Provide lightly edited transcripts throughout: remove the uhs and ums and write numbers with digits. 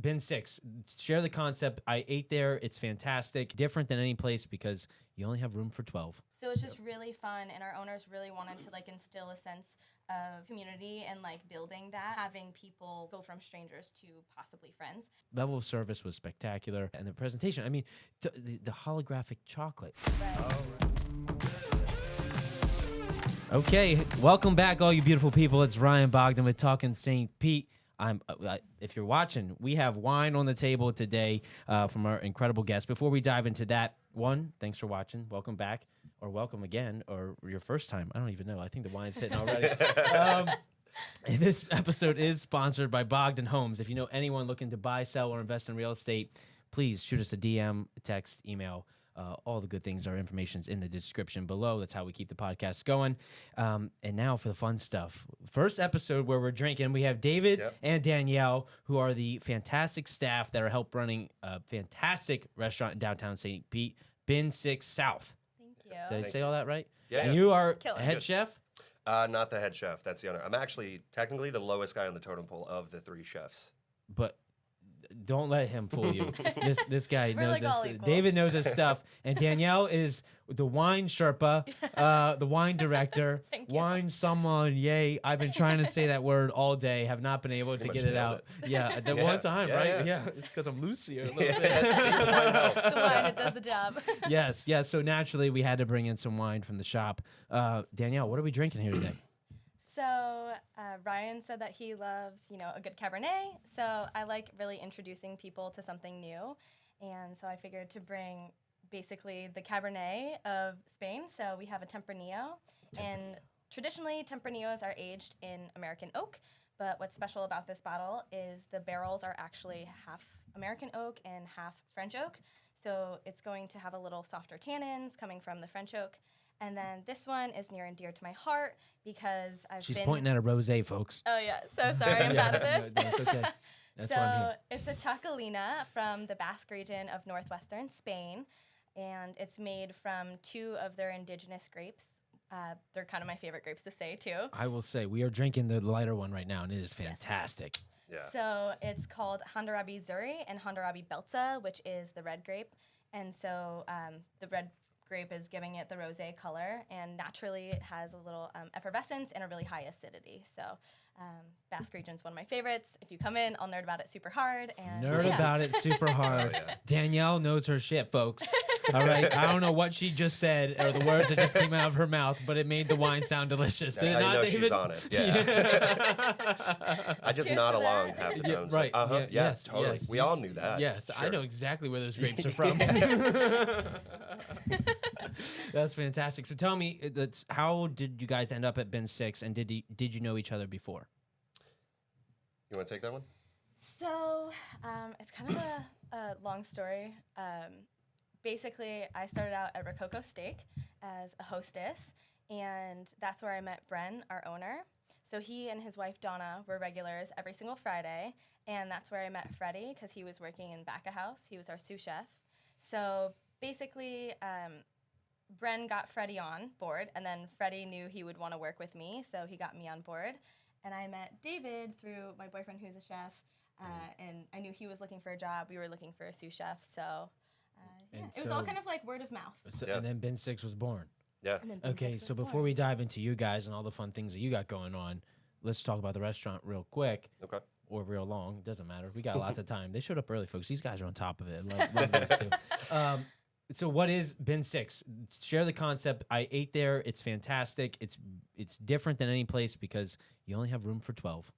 Bin6? Share the concept. I ate there. It's fantastic. Different than any place because you only have room for 12. So it's just really fun, and our owners really wanted to like instill a sense of community and like building that, having people go from strangers to possibly friends. Level of service was spectacular, and the presentation. I mean, the holographic chocolate. Right. Okay, welcome back, all you beautiful people. It's Ryan Bogdan with Talkin St. Pete. If you're watching, we have wine on the table today from our incredible guests. Before we dive into that, thanks for watching. Welcome back, or welcome again, or your first time. I don't even know. I think the wine's hitting already. This episode is sponsored by Bogdan Homes. If you know anyone looking to buy, sell, or invest in real estate, please shoot us a DM, text, email. All the good things, our information's in the description below. That's how we keep the podcast going. And now for the fun stuff. First episode where we're drinking, we have David and Danielle, who are the fantastic staff that are help running a fantastic restaurant in downtown St. Pete, Bin6South. Thank you. Did I say all that right? Yeah. And you are Killer. head chef? Not the head chef. That's the owner. I'm actually technically the lowest guy on the totem pole of the three chefs. But don't let him fool you. This guy We're knows like all his. equals. David knows his stuff, and Danielle is the wine Sherpa, the wine director, Thank you. wine sommelier. I've been trying to say that word all day, have not been able to Pretty get much it nailed out. Yeah, the one time, Yeah, right? yeah. It's because I'm loose here a little Yeah, bit. see, the wine helps. The wine, it does the job. Yes. So naturally, we had to bring in some wine from the shop. Danielle, what are we drinking here today? So Ryan said that he loves, a good Cabernet. So I like really introducing people to something new. And so I figured to bring basically the Cabernet of Spain. So we have a Tempranillo. And traditionally, Tempranillos are aged in American oak. But what's special about this bottle is the barrels are actually half American oak and half French oak. So it's going to have a little softer tannins coming from the French oak. And then this one is near and dear to my heart because She's pointing at a rosé, folks. Oh, yeah. So sorry. I'm bad at this. No, it's okay. That's why I'm here. It's a Chocolina from the Basque region of northwestern Spain. And it's made from two of their indigenous grapes. They're kind of my favorite grapes to say, too. I will say, we are drinking the lighter one right now, and it is fantastic. Yeah. So it's called Handarabi Zuri and Handarabi Belza, which is the red grape. And so the red grape is giving it the rosé color, and naturally it has a little effervescence and a really high acidity. So Basque region's one of my favorites. If you come in, I'll nerd about it super hard. And About it super hard. Oh, yeah. Danielle knows her shit, folks. All right. I don't know what she just said or the words that just came out of her mouth, but it made the wine sound delicious. That's Did how it you not, know David? she's on it. Yeah. I just Cheers nod to along that. half the Yeah, time. right. Uh-huh. Yeah, Yeah, yes, totally. yes. We all knew that. Yes, I Sure. know exactly where those grapes are from. That's fantastic. So tell me, how did you guys end up at Bin6, and did you know each other before? You want to take that one? So it's kind of a long story. Basically, I started out at Rococo Steak as a hostess, and that's where I met Bren, our owner. So he and his wife, Donna, were regulars every single Friday, and that's where I met Freddie because he was working in back of house. He was our sous chef. So basically, Bren got Freddie on board, and then Freddie knew he would want to work with me, so he got me on board. And I met David through my boyfriend who's a chef, and I knew he was looking for a job. We were looking for a sous chef, so it was all kind of like word of mouth. So, Yeah. And then Bin6 was born. Yeah. And then Bin Okay, 6 so was before born. we dive into you guys and all the fun things that you got going on, let's talk about the restaurant real quick. Okay. Or real long, doesn't matter. We got lots of time. They showed up early, folks. These guys are on top of it. Love this too. So what is Bin6? Share the concept. I ate there. It's fantastic. It's different than any place because you only have room for 12.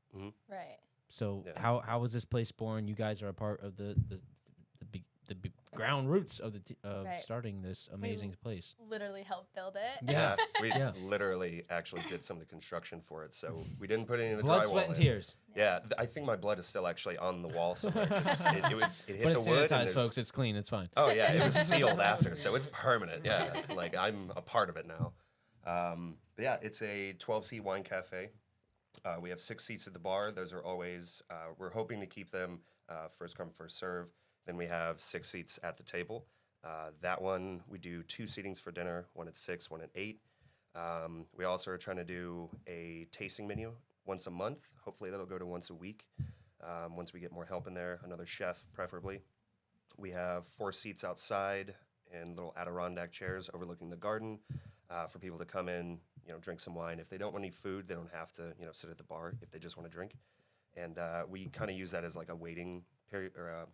Right. So Yeah. how was this place born? You guys are a part of the ground roots of Right. starting this amazing place. Literally helped build it. Yeah. We Yeah. literally actually did some of the construction for it, so we didn't put any of the Blood, drywall sweat, and in. tears. Yeah, I think my blood is still actually on the wall somewhere. 'Cause it hit But the it's wood. and sanitized, there's- folks. It's clean. It's fine. Oh yeah, it was sealed after, so it's permanent. Yeah, like I'm a part of it now. But yeah, it's a 12-seat wine cafe. We have 6 seats at the bar. Those are always, we're hoping to keep them first come, first serve. Then we have 6 seats at the table. That one, we do 2 seatings for dinner, one at 6, one at 8. We also are trying to do a tasting menu once a month. Hopefully that'll go to once a week. Once we get more help in there, another chef preferably. We have 4 seats outside and little Adirondack chairs overlooking the garden for people to come in, drink some wine. If they don't want any food, they don't have to, sit at the bar if they just want to drink. And we kind of use that as like a waiting period or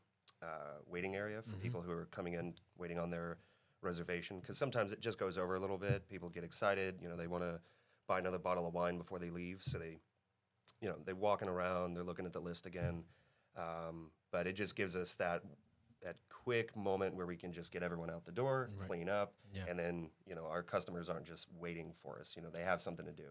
waiting area for people who are coming in waiting on their reservation, because sometimes it just goes over a little bit. People get excited, they want to buy another bottle of wine before they leave, so they're walking around, they're looking at the list again, but it just gives us that quick moment where we can just get everyone out the door, clean up, and then our customers aren't just waiting for us. They have something to do.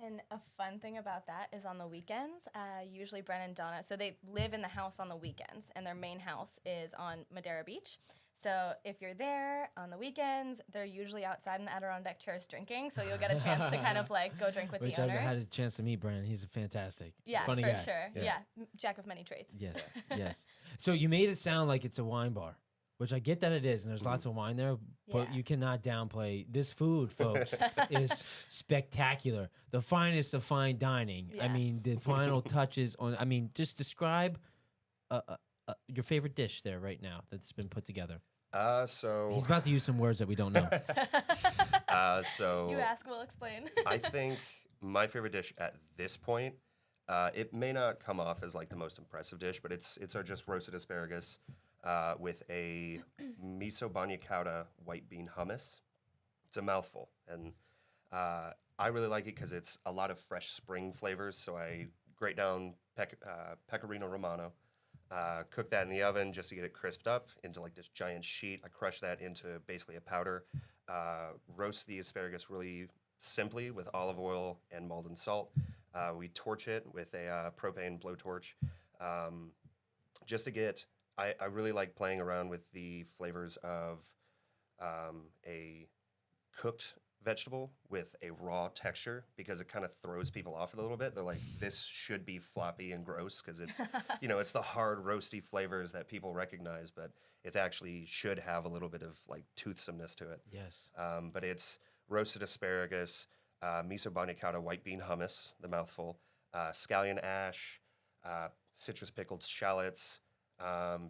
And a fun thing about that is on the weekends, usually Bren and Donna, so they live in the house on the weekends, and their main house is on Madeira Beach. So if you're there on the weekends, they're usually outside in Adirondack chairs drinking, so you'll get a chance to kind of like go drink with the owners. I had a chance to meet Brandon. He's a fantastic, for funny guy. sure. Yeah, jack of many trades. Yes, yes. So you made it sound like it's a wine bar, which I get that it is, and there's lots of wine there, but you cannot downplay this food, folks, is spectacular. The finest of fine dining. Yeah. I mean, the final touches on, just describe your favorite dish there right now that's been put together. So he's about to use some words that we don't know. So you ask, we'll explain. I think my favorite dish at this point, it may not come off as like the most impressive dish, but it's our just roasted asparagus with a miso banya cauda white bean hummus. It's a mouthful, and I really like it because it's a lot of fresh spring flavors. So I grate down pecorino romano, cook that in the oven just to get it crisped up into like this giant sheet. I crush that into basically a powder, roast the asparagus really simply with olive oil and Maldon salt. We torch it with a propane blowtorch just to get, I really like playing around with the flavors of a cooked vegetable with a raw texture, because it kind of throws people off a little bit. They're like, this should be floppy and gross because it's, it's the hard roasty flavors that people recognize, but it actually should have a little bit of like toothsomeness to it. Yes. But it's roasted asparagus, miso banya cauda white bean hummus, the mouthful, scallion ash, citrus pickled shallots,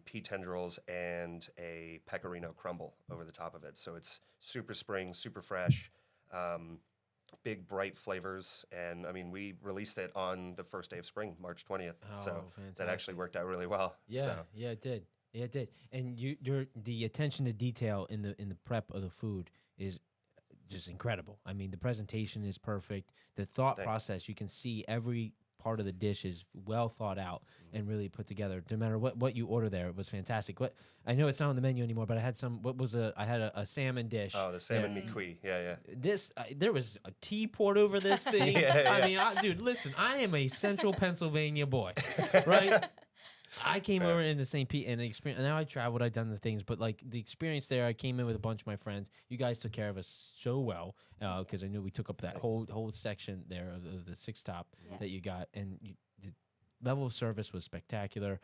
pea tendrils, and a pecorino crumble over the top of it. So it's super spring, super fresh, big bright flavors. And I mean, we released it on the first day of spring, March 20th. So fantastic. that actually worked out really well. Yeah, so. yeah, it did. Yeah, it did. And you're the attention to detail in the prep of the food is just incredible. I mean, the presentation is perfect. The thought process, you can see every part of the dish is well thought out and really put together. No matter what you order there, it was fantastic. What I know it's not on the menu anymore, but I had I had a salmon dish. Oh, the salmon mi-cuit. Yeah. This there was a tea poured over this thing. I mean, dude, listen, I am a Central Pennsylvania boy, right? I came over in the St. Pete and the experience. And now I traveled, I've done the things, but like the experience there, I came in with a bunch of my friends. You guys took care of us so well because I knew we took up that whole section there of the six top that you got, and the level of service was spectacular.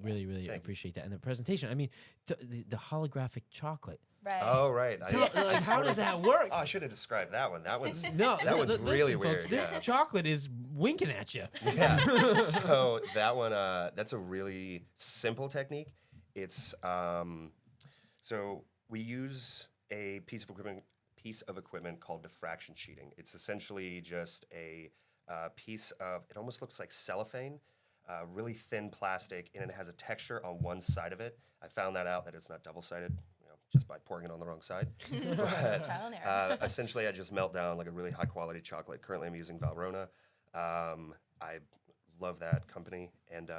Really, really appreciate that. And the presentation, I mean, the holographic chocolate. Right. Oh, right. How does that work? Oh, I should have described that one. That one's that one's really weird. Folks, this chocolate is winking at you. Yeah. So that one, that's a really simple technique. It's so we use a piece of equipment called diffraction sheeting. It's essentially just a piece of, it almost looks like cellophane, really thin plastic, and it has a texture on one side of it. I found that out that it's not double-sided, just by pouring it on the wrong side. But, Trial and error. essentially, I just melt down like a really high-quality chocolate. Currently, I'm using Valrhona. I love that company. And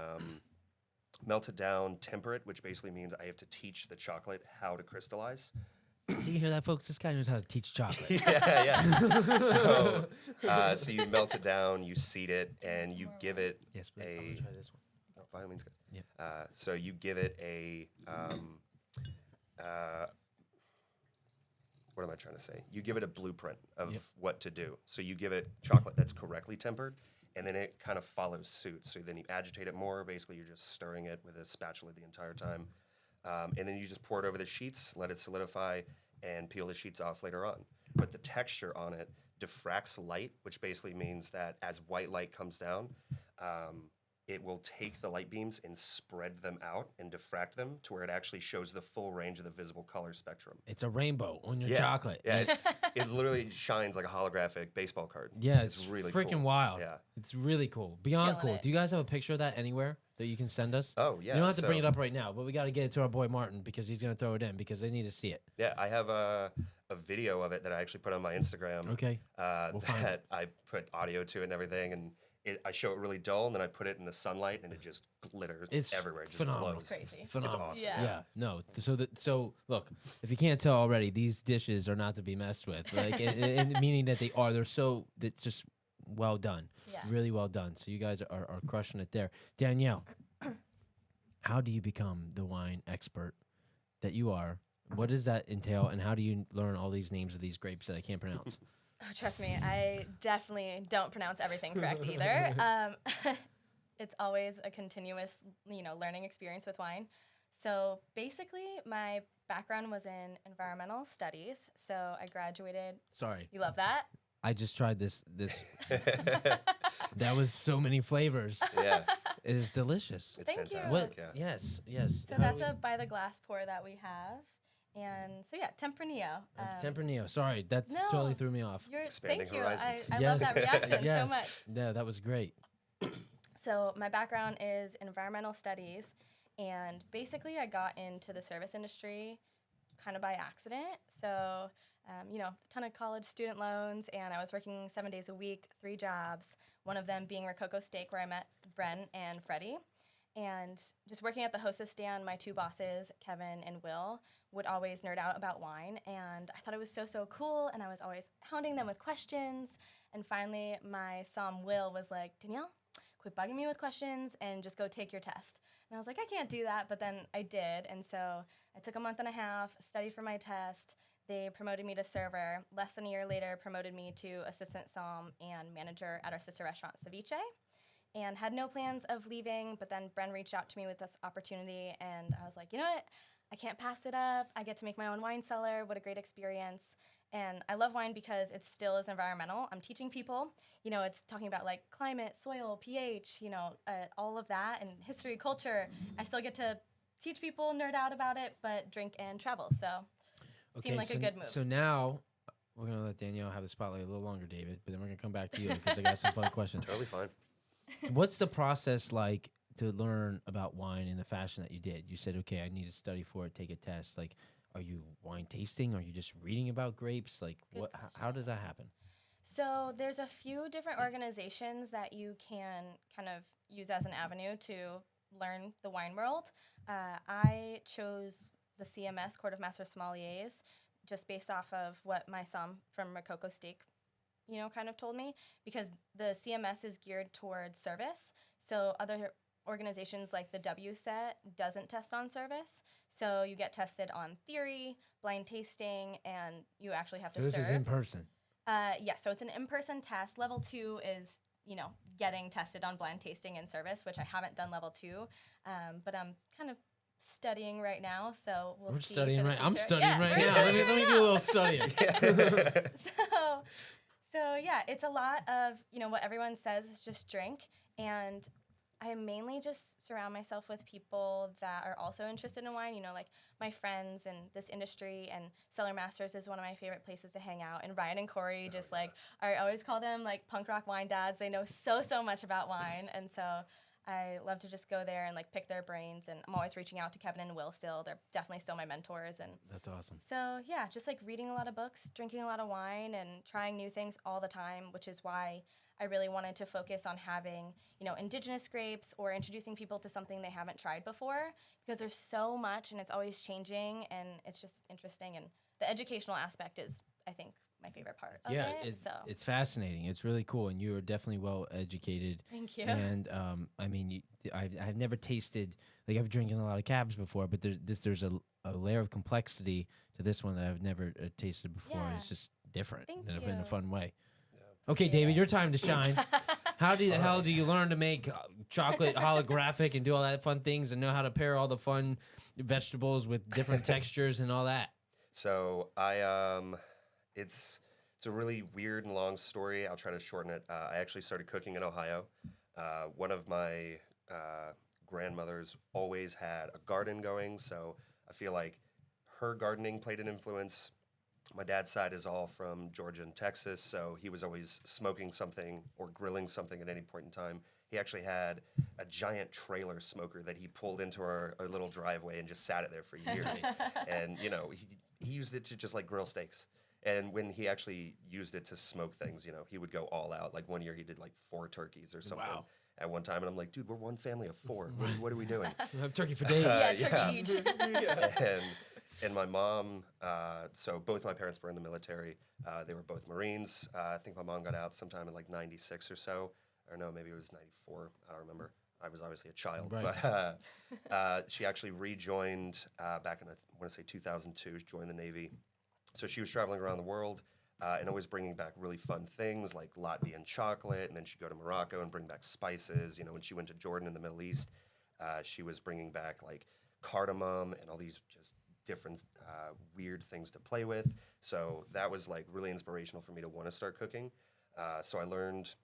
melt it down, temper it, which basically means I have to teach the chocolate how to crystallize. Do you hear that, folks? This guy knows how to teach chocolate. Yeah. So you melt it down, you seed it, and you give it Yes, I'm gonna try this one. by all means, guys. Yeah. So you give it a what am I trying to say? You give it a blueprint of what to do. So you give it chocolate that's correctly tempered, and then it kind of follows suit. So then you agitate it more. Basically, you're just stirring it with a spatula the entire time. And then you just pour it over the sheets, let it solidify, and peel the sheets off later on. But the texture on it diffracts light, which basically means that as white light comes down, it will take the light beams and spread them out and diffract them to where it actually shows the full range of the visible color spectrum. It's a rainbow on your chocolate. Yeah, it literally shines like a holographic baseball card. Yeah, it's really freaking cool. wild. Yeah. It's really cool. Beyond Killing cool. it. Do you guys have a picture of that anywhere that you can send us? Oh, yeah. You don't have to bring it up right now, but we got to get it to our boy Martin because he's going to throw it in because they need to see it. Yeah, I have a video of it that I actually put on my Instagram. Okay. We'll find it. I put audio to it and everything, and I show it really dull, and then I put it in the sunlight, and it just glitters everywhere. It just phenomenal. glows. It's crazy. Phenomenal. It's awesome. Yeah. No. So look, if you can't tell already, these dishes are not to be messed with. Like, and meaning that they're that's just well done. Yeah. Really well done. So you guys are crushing it there. Danielle, how do you become the wine expert that you are? What does that entail, and how do you learn all these names of these grapes that I can't pronounce? Oh, trust me, I definitely don't pronounce everything correct either. It's always a continuous, learning experience with wine. So basically, my background was in environmental studies. So I graduated. Sorry, You love that? I just tried this. That was so many flavors. Yeah, It is delicious. it's Thank you. fantastic. What? Yeah. Yes. So How that's do we- a by the glass pour that we have. And so yeah, Tempranillo. Tempranillo. Sorry, that no, totally threw me off. Expanding thank you. horizons. I love that reaction so Yes. much. Yeah, that was great. So my background is environmental studies, and basically I got into the service industry kind of by accident. So, a ton of college student loans, and I was working 7 days a week, 3 jobs, one of them being Rococo Steak, where I met Bren and Freddie. And just working at the hostess stand, my 2 bosses, Kevin and Will, would always nerd out about wine. And I thought it was so cool, and I was always hounding them with questions. And finally, my Somm Will was like, Danielle, quit bugging me with questions and just go take your test. And I was like, I can't do that, but then I did. And so I took a month and a half, studied for my test. They promoted me to server. Less than a year later, promoted me to assistant somm and manager at our sister restaurant, Ceviche. And had no plans of leaving, but then Bren reached out to me with this opportunity, and I was like, you know what? I can't pass it up. I get to make my own wine cellar. What a great experience. And I love wine because it still is environmental. I'm teaching people, it's talking about like climate, soil, pH, all of that, and history, culture. I still get to teach people, nerd out about it, but drink and travel. So seemed like a good move. So now we're going to let Danielle have the spotlight a little longer, David, but then we're going to come back to you because I got some fun questions. Totally fine. What's the process like to learn about wine in the fashion that you did? You said, okay, I need to study for it, take a test. Like, are you wine tasting? Are you just reading about grapes? Like, Good how does that happen? So there's a few different organizations that you can kind of use as an avenue to learn the wine world. I chose the CMS, Court of Master Sommeliers, just based off of what my somm from Rococo Steak kind of told me, because the CMS is geared towards service. So other organizations like the WSET doesn't test on service. So you get tested on theory, blind tasting, and you actually have to serve. This is in person. So it's an in-person test. Level 2 is, getting tested on blind tasting and service, which I haven't done level 2, but I'm kind of studying right now, so we'll We're see. studying for the right. I'm future. studying Yeah, right we're now. studying Let me right do a now. little studying. So yeah, it's a lot of, what everyone says is just drink. And I mainly just surround myself with people that are also interested in wine, like my friends in this industry, and Cellar Masters is one of my favorite places to hang out. And Ryan and Corey I always call them like punk rock wine dads. They know so much about wine. And so I love to just go there and like pick their brains, and I'm always reaching out to Kevin and Will still. They're definitely still my mentors. And That's awesome. so yeah, just like reading a lot of books, drinking a lot of wine, and trying new things all the time, which is why I really wanted to focus on having, indigenous grapes or introducing people to something they haven't tried before, because there's so much and it's always changing, and it's just interesting. And the educational aspect is, I think, my favorite part of it. It's fascinating. It's really cool, and you are definitely well educated. Thank you. And I've never tasted, like, I've drinking a lot of cabs before, but there's a layer of complexity to this one that I've never tasted before. And Yeah. it's just different Thank in a you. fun way. Okay, David, your time to shine. How the hell right. do you learn to make chocolate holographic and do all that fun things and know how to pair all the fun vegetables with different textures and all that? So it's a really weird and long story. I'll try to shorten it. I actually started cooking in Ohio. One of my grandmothers always had a garden going, so I feel like her gardening played an influence. My dad's side is all from Georgia and Texas, so he was always smoking something or grilling something at any point in time. He actually had a giant trailer smoker that he pulled into our little driveway and just sat it there for years. And, you know, he used it to just like grill steaks. And when he actually used it to smoke things, you know, he would go all out. Like one year he did like 4 turkeys or something at one time. And I'm like, dude, we're one family of 4. What are we doing? We have turkey for days. Turkey each. And my mom, so both my parents were in the military. They were both Marines. I think my mom got out sometime in like 96 or so. Or no, maybe it was 94. I don't remember. I was obviously a child. Right. But she actually rejoined back in, I want to say 2002, she joined the Navy. So she was traveling around the world and always bringing back really fun things like Latvian chocolate. And then she'd go to Morocco and bring back spices. You know, when she went to Jordan in the Middle East, she was bringing back like cardamom and all these just different weird things to play with. So that was like really inspirational for me to want to start cooking. So I learned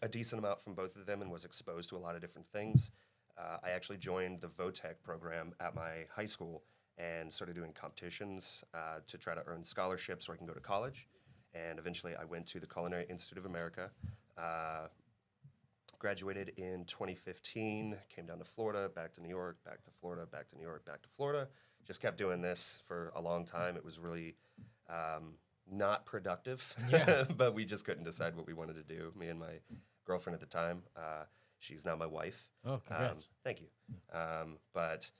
a decent amount from both of them and was exposed to a lot of different things. I actually joined the VOTEC program at my high school and started doing competitions to try to earn scholarships so I can go to college. And eventually I went to the Culinary Institute of America, graduated in 2015, came down to Florida, back to New York, back to Florida, back to New York, back to Florida. Just kept doing this for a long time. It was really not productive, but we just couldn't decide what we wanted to do, me and my girlfriend at the time. She's now my wife. Oh, congrats. Thank you. But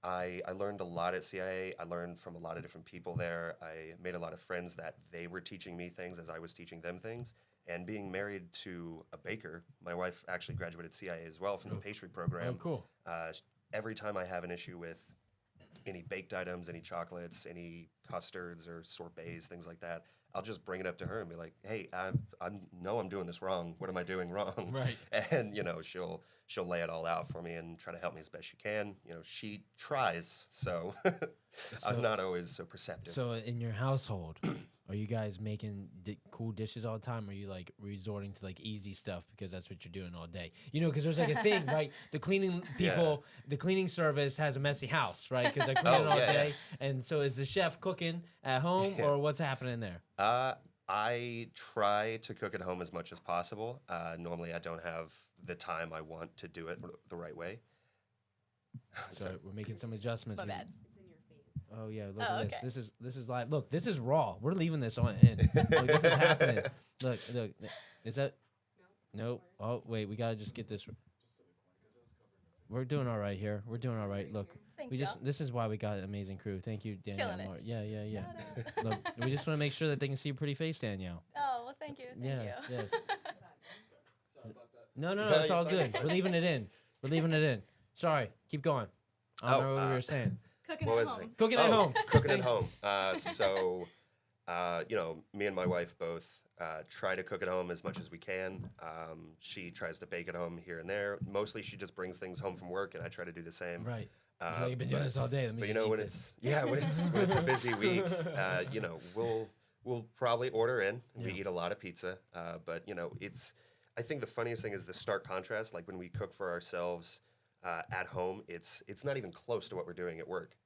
I learned a lot at CIA. I learned from a lot of different people there. I made a lot of friends that they were teaching me things as I was teaching them things. And being married to a baker, my wife actually graduated CIA as well from the pastry program. Oh, cool. Every time I have an issue with any baked items, any chocolates, any custards or sorbets, things like that, I'll just bring it up to her and be like, "Hey, I know I'm doing this wrong. What am I doing wrong?" Right. And you know, she'll lay it all out for me and try to help me as best she can. You know, she tries, so I'm not always so perceptive. So in your household, are you guys making cool dishes all the time? Or are you like resorting to like easy stuff because that's what you're doing all day? You know, because there's like a thing, right? The cleaning people, the cleaning service has a messy house, right? Because they're cleaning all day. And so is the chef cooking at home or what's happening there? I try to cook at home as much as possible. Normally, I don't have the time I want to do it the right way. So we're making some adjustments. My bad. Oh yeah, look at this. Okay. This is live. Look, this is raw. We're leaving this on in. Look, this is happening. Look. Is that? Nope. Oh wait, we gotta just get this. We're doing all right here. We're doing all right. Look, Thanks, this is why we got an amazing crew. Thank you, Danielle. Killing it. Yeah. Shout out. Look, we just want to make sure that they can see your pretty face, Danielle. Oh, well, thank you. Thank you. Yes. No, it's all good. We're leaving it in. Sorry, keep going. I don't know what we were saying. Cooking What at was home. it? Cooking at home. Cooking at home. You know, me and my wife both try to cook at home as much as we can. She tries to bake at home here and there. Mostly she just brings things home from work, and I try to do the same. Right. You've been doing this all day. Let me But you just know, eat when this. it's a busy week, you know, we'll probably order in. We eat a lot of pizza, but you know, I think the funniest thing is the stark contrast. Like when we cook for ourselves at home, it's not even close to what we're doing at work.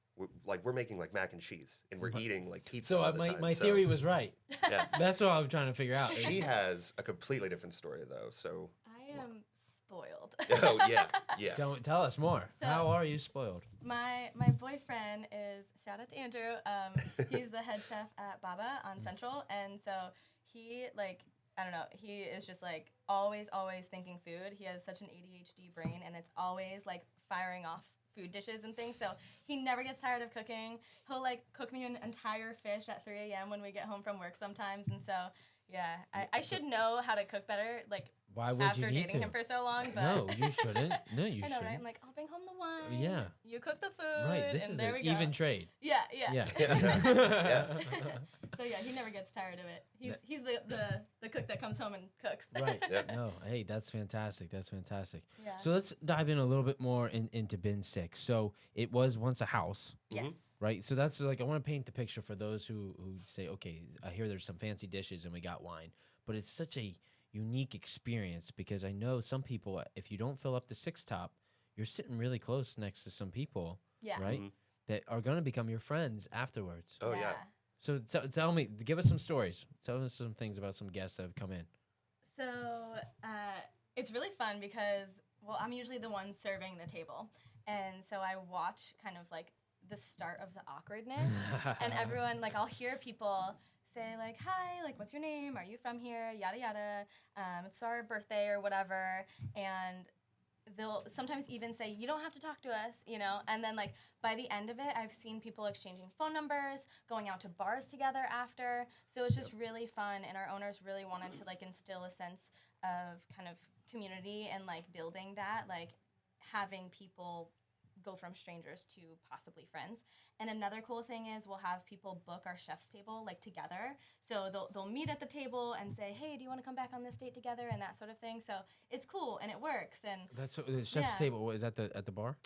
We're making like mac and cheese, and we're eating like pizza So all the time. my theory was right. Yeah. That's what I'm trying to figure out. She has a completely different story though. So I am spoiled. oh yeah. Don't tell us more. So- How are you spoiled? My boyfriend is, shout out to Andrew, he's the head chef at Baba on Central, and so he, like, I don't know, he is just like always thinking food. He has such an ADHD brain, and it's always like firing off food dishes and things, so he never gets tired of cooking. He'll like cook me an entire fish at 3 a.m. when we get home from work sometimes, and so yeah, I should know how to cook better, like, Why would after you need dating to? him for so long, but No, you shouldn't. No, you I know, shouldn't. right? I'm like, I'll bring home the wine. Yeah. You cook the food. Right. This and is there an we go. even trade. Yeah. Yeah. So yeah, he never gets tired of it. He's the cook that comes home and cooks. Right. Yeah. No. Hey, that's fantastic. That's fantastic. Yeah. So let's dive in a little bit more into Bin6. So it was once a house, Yes. right? So that's like, I want to paint the picture for those who say, okay, I hear there's some fancy dishes and we got wine, but it's such a unique experience because I know some people, if you don't fill up the six top, you're sitting really close next to some people, Yeah. right? That are going to become your friends afterwards. Oh yeah. So tell me, give us some stories. Tell us some things about some guests that have come in. So it's really fun because, well, I'm usually the one serving the table. And so I watch kind of like the start of the awkwardness. And everyone, like, I'll hear people say, like, hi, like, what's your name? Are you from here? Yada, yada. It's our birthday or whatever. And they'll sometimes even say, you don't have to talk to us, you know? And then, like, by the end of it, I've seen people exchanging phone numbers, going out to bars together after. So it's just really fun. And our owners really wanted to, like, instill a sense of kind of community and, like, building that, like, having people go from strangers to possibly friends. And another cool thing is we'll have people book our chef's table like together. So they'll meet at the table and say, hey, do you want to come back on this date together and that sort of thing. So it's cool and it works. And That's the chef's table. Is that at the bar?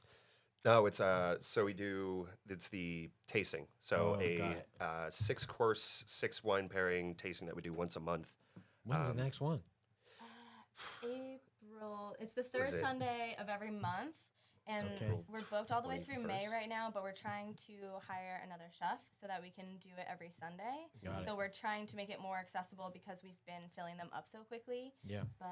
No, it's so we do. It's the tasting. So a 6-course, 6 wine pairing tasting that we do once a month. When's the next one? April. It's the third Sunday of every month. And we're booked all the way through May right now, but we're trying to hire another chef so that we can do it every Sunday. So we're trying to make it more accessible because we've been filling them up so quickly. Yeah. But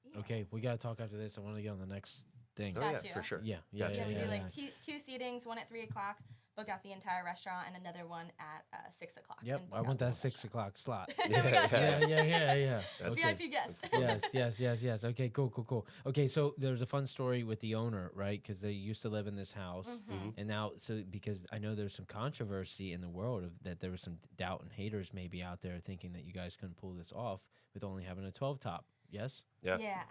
yeah. Okay, we got to talk after this. I want to get on the next thing. Oh, yeah, for sure. Yeah. We do like two seatings, one at 3 o'clock, book out the entire restaurant, and another one at 6 o'clock. Yep, I want that 6 o'clock slot. Yeah. Okay. VIP guest. Yes. Okay, cool. Okay, so there's a fun story with the owner, right? Because they used to live in this house, and now, because I know there's some controversy in the world of that there was some doubt and haters maybe out there thinking that you guys couldn't pull this off with only having a 12 top. Yes. Yeah,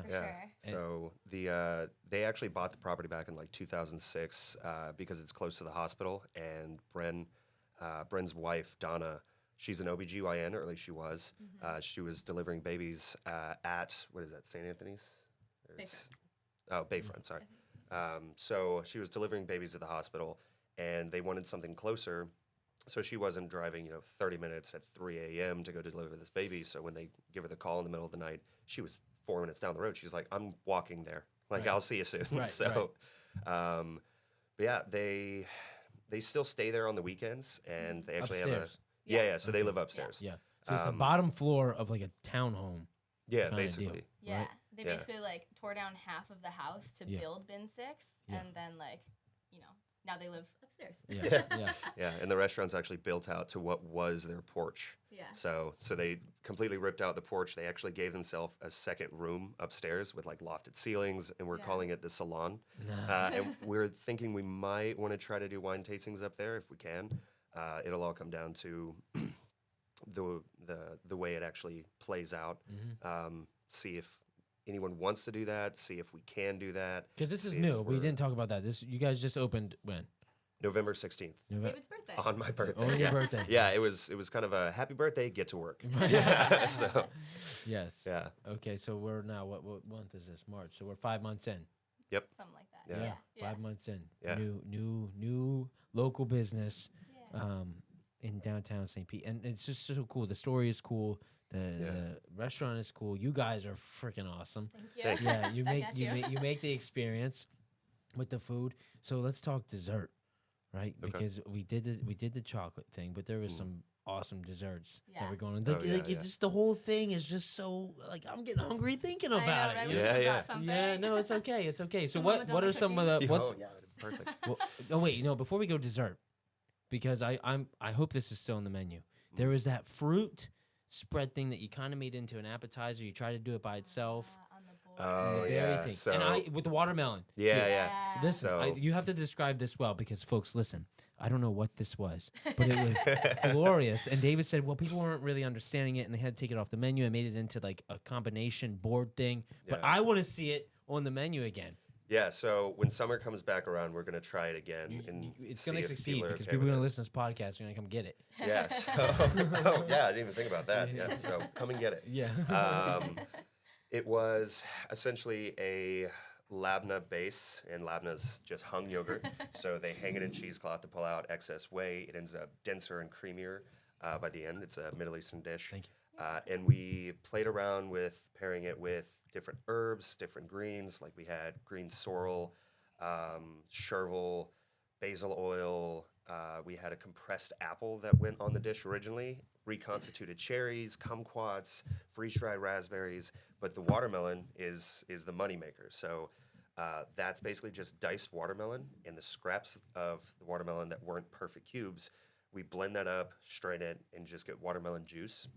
for sure. So they actually bought the property back in like 2006 because it's close to the hospital. And Bren's wife Donna, she's an OBGYN, or at least she was. She was delivering babies at what is that, St. Anthony's? Bayfront. Sorry. So she was delivering babies at the hospital, and they wanted something closer. So she wasn't driving, 30 minutes at 3 a.m. to go deliver this baby. So when they give her the call in the middle of the night, she was 4 minutes down the road. She's like, I'm walking there. Like, I'll see you soon. But yeah, they still stay there on the weekends, and they actually upstairs. have so they live upstairs. Yeah. So it's the bottom floor of like a townhome. Yeah, basically. Yeah. Right? They basically like tore down half of the house to build Bin6, and then now they live upstairs. Yeah, and the restaurant's actually built out to what was their porch. Yeah. So they completely ripped out the porch. They actually gave themselves a second room upstairs with like lofted ceilings, and we're calling it the salon. And we're thinking we might want to try to do wine tastings up there if we can. It'll all come down to the way it actually plays out. See if anyone wants to do that. See if we can do that. Because this is new. We didn't talk about that. You guys just opened when? November 16th. David's birthday. On my birthday. On your birthday. Yeah, it was kind of a happy birthday, get to work. So. Yes. Yeah. Okay, so we're now, what month is this? March. So we're 5 months in. Yep. Something like that. Yeah. 5 months in. Yeah. New local business in downtown St. Pete. And it's just so cool. The story is cool. The restaurant is cool. You guys are freaking awesome. Thank you. Yeah, you make the experience with the food. So let's talk dessert, right? Okay. Because we did the chocolate thing, but there was some awesome desserts that were going on. Just the whole thing is just so like I'm getting hungry thinking about it. Yeah. No, it's okay. It's okay. So what are some of the what's perfect. Well, before we go dessert, because I hope this is still on the menu. There is that fruit spread thing that you kind of made into an appetizer. You try to do it by itself. Oh, the berry thing. So, and with the watermelon. Yeah. Listen, you have to describe this well because, folks, listen. I don't know what this was, but it was glorious. And David said, well, people weren't really understanding it, and they had to take it off the menu and made it into like a combination board thing. But I want to see it on the menu again. Yeah, so when summer comes back around, we're going to try it again. It's going to succeed because people are going to listen to this podcast. They're going to come get it. Yeah, so, I didn't even think about that. Yeah, so come and get it. Yeah. It was essentially a labna base, and labna's just hung yogurt. So they hang it in cheesecloth to pull out excess whey. It ends up denser and creamier by the end. It's a Middle Eastern dish. Thank you. And we played around with pairing it with different herbs, different greens. Like we had green sorrel, chervil, basil oil. We had a compressed apple that went on the dish originally, reconstituted cherries, kumquats, freeze-dried raspberries. But the watermelon is the moneymaker. So that's basically just diced watermelon and the scraps of the watermelon that weren't perfect cubes. We blend that up, strain it, and just get watermelon juice.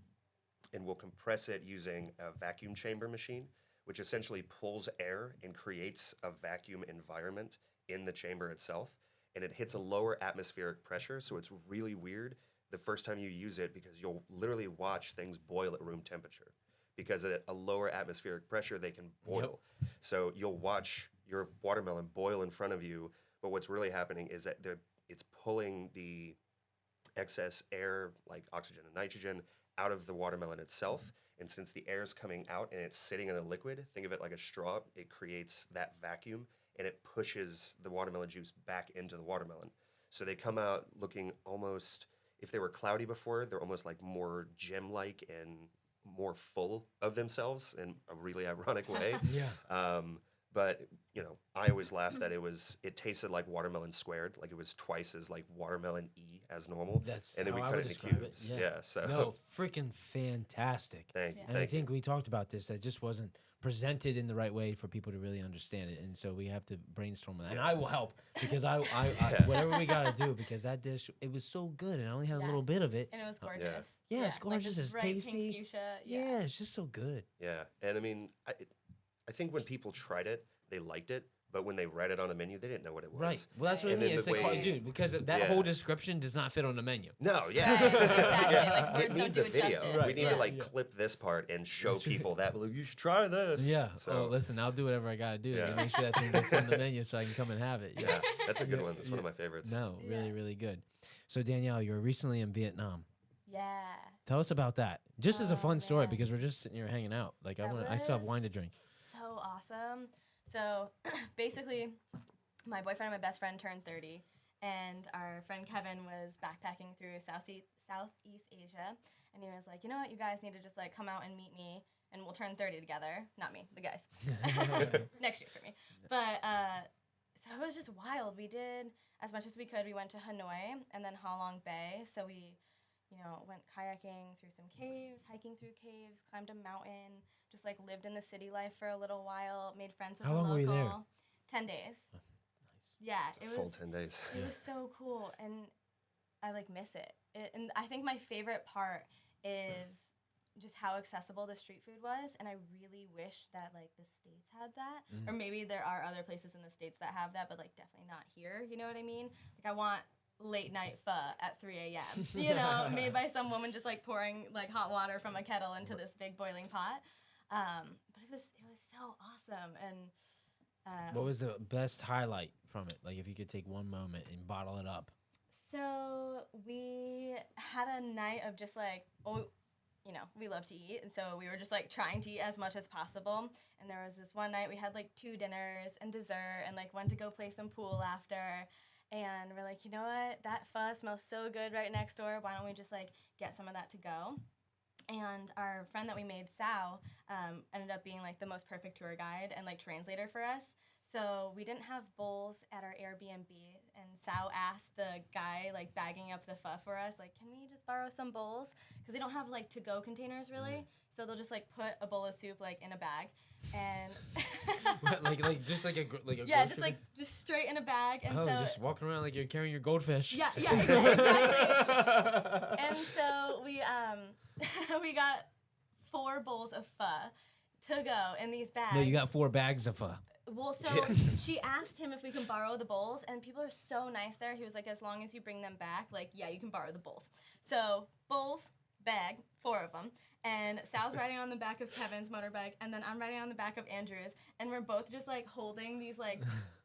And we'll compress it using a vacuum chamber machine, which essentially pulls air and creates a vacuum environment in the chamber itself. And it hits a lower atmospheric pressure, so it's really weird the first time you use it because you'll literally watch things boil at room temperature. Because at a lower atmospheric pressure, they can boil. Yep. So you'll watch your watermelon boil in front of you, but what's really happening is that it's pulling the excess air, like oxygen and nitrogen, out of the watermelon itself. And since the air is coming out and it's sitting in a liquid, think of it like a straw, it creates that vacuum and it pushes the watermelon juice back into the watermelon. So they come out looking almost, if they were cloudy before, they're almost like more gem-like and more full of themselves in a really ironic way. Yeah. But, you know, I always laughed that it tasted like watermelon squared, like it was twice as like watermelon-y as normal. That's and then we how I cut would it into describe it. cubes. Yeah. So No, freaking fantastic. Thank you. And I think we talked about this, that just wasn't presented in the right way for people to really understand it. And so we have to brainstorm on that. And I will help because I whatever we got to do, because that dish, it was so good and I only had a little bit of it. And it was gorgeous. Yeah, it's gorgeous. Like It's bright tasty. Pink fuchsia. Yeah, it's just so good. Yeah. And I mean, I think when people tried it, they liked it. But when they read it on the menu, they didn't know what it was. Right. Well, that's what I And mean. then It's the like, way- dude, because that whole description does not fit on the menu. No, yeah. Right, exactly. Yeah. Like, It words needs don't a do it video. justice. We need Right, to like yeah. clip this part and show people that, like, you should try this. Yeah. So Oh, listen, I'll do whatever I got to do Yeah. to make sure that thing gets on the menu so I can come and have it. yeah, that's a good Yeah, one. That's one of my favorites. No, really, Yeah. really good. So, Danielle, you were recently in Vietnam. Yeah. Tell us about that. Just as a Oh, fun story, man. because we're just sitting here hanging out. Like, That I still have was wine to drink. So awesome. So basically, my boyfriend and my best friend turned 30, and our friend Kevin was backpacking through Southeast Asia, and he was like, you know what, you guys need to just like come out and meet me, and we'll turn 30 together. Not me, the guys. Next year for me. But so it was just wild. We did as much as we could. We went to Hanoi and then Ha Long Bay. So we, went kayaking through some caves, hiking through caves, climbed a mountain, just like lived in the city life for a little while, made friends with How a long local. were you there? 10 days. Nice. Yeah, It's a full 10 days. it was so cool, and I like miss it. And I think my favorite part is just how accessible the street food was, and I really wish that like the States had that, or maybe there are other places in the States that have that, but like definitely not here. You know what I mean? Like I want late night pho at 3 a.m. Made by some woman just like pouring like hot water from a kettle into this big boiling pot. But it was so awesome, and What was the best highlight from it? Like, if you could take one moment and bottle it up. so we had a night of just like, we love to eat. And so we were just like trying to eat as much as possible. And there was this one night we had like 2 dinners and dessert and like went to go play some pool after. And we're like, you know what? That pho smells so good right next door. Why don't we just like get some of that to go? And our friend that we made, Sal, ended up being like the most perfect tour guide and like translator for us. So we didn't have bowls at our Airbnb, and Sal asked the guy like bagging up the pho for us, like, can we just borrow some bowls? Because they don't have like to-go containers really, so they'll just like put a bowl of soup like in a bag, and like just like a yeah, grocery- just straight in a bag, and oh, so just walking around like you're carrying your goldfish. yeah, exactly. And so we we got 4 bowls of pho to go in these bags. No, you got 4 bags of pho. Well, so she asked him if we can borrow the bowls, and people are so nice there. He was like, as long as you bring them back, like, yeah, you can borrow the bowls. So, bowls, bag, 4 of them. And Sal's riding on the back of Kevin's motorbike, and then I'm riding on the back of Andrew's, and we're both just, like, holding these, like,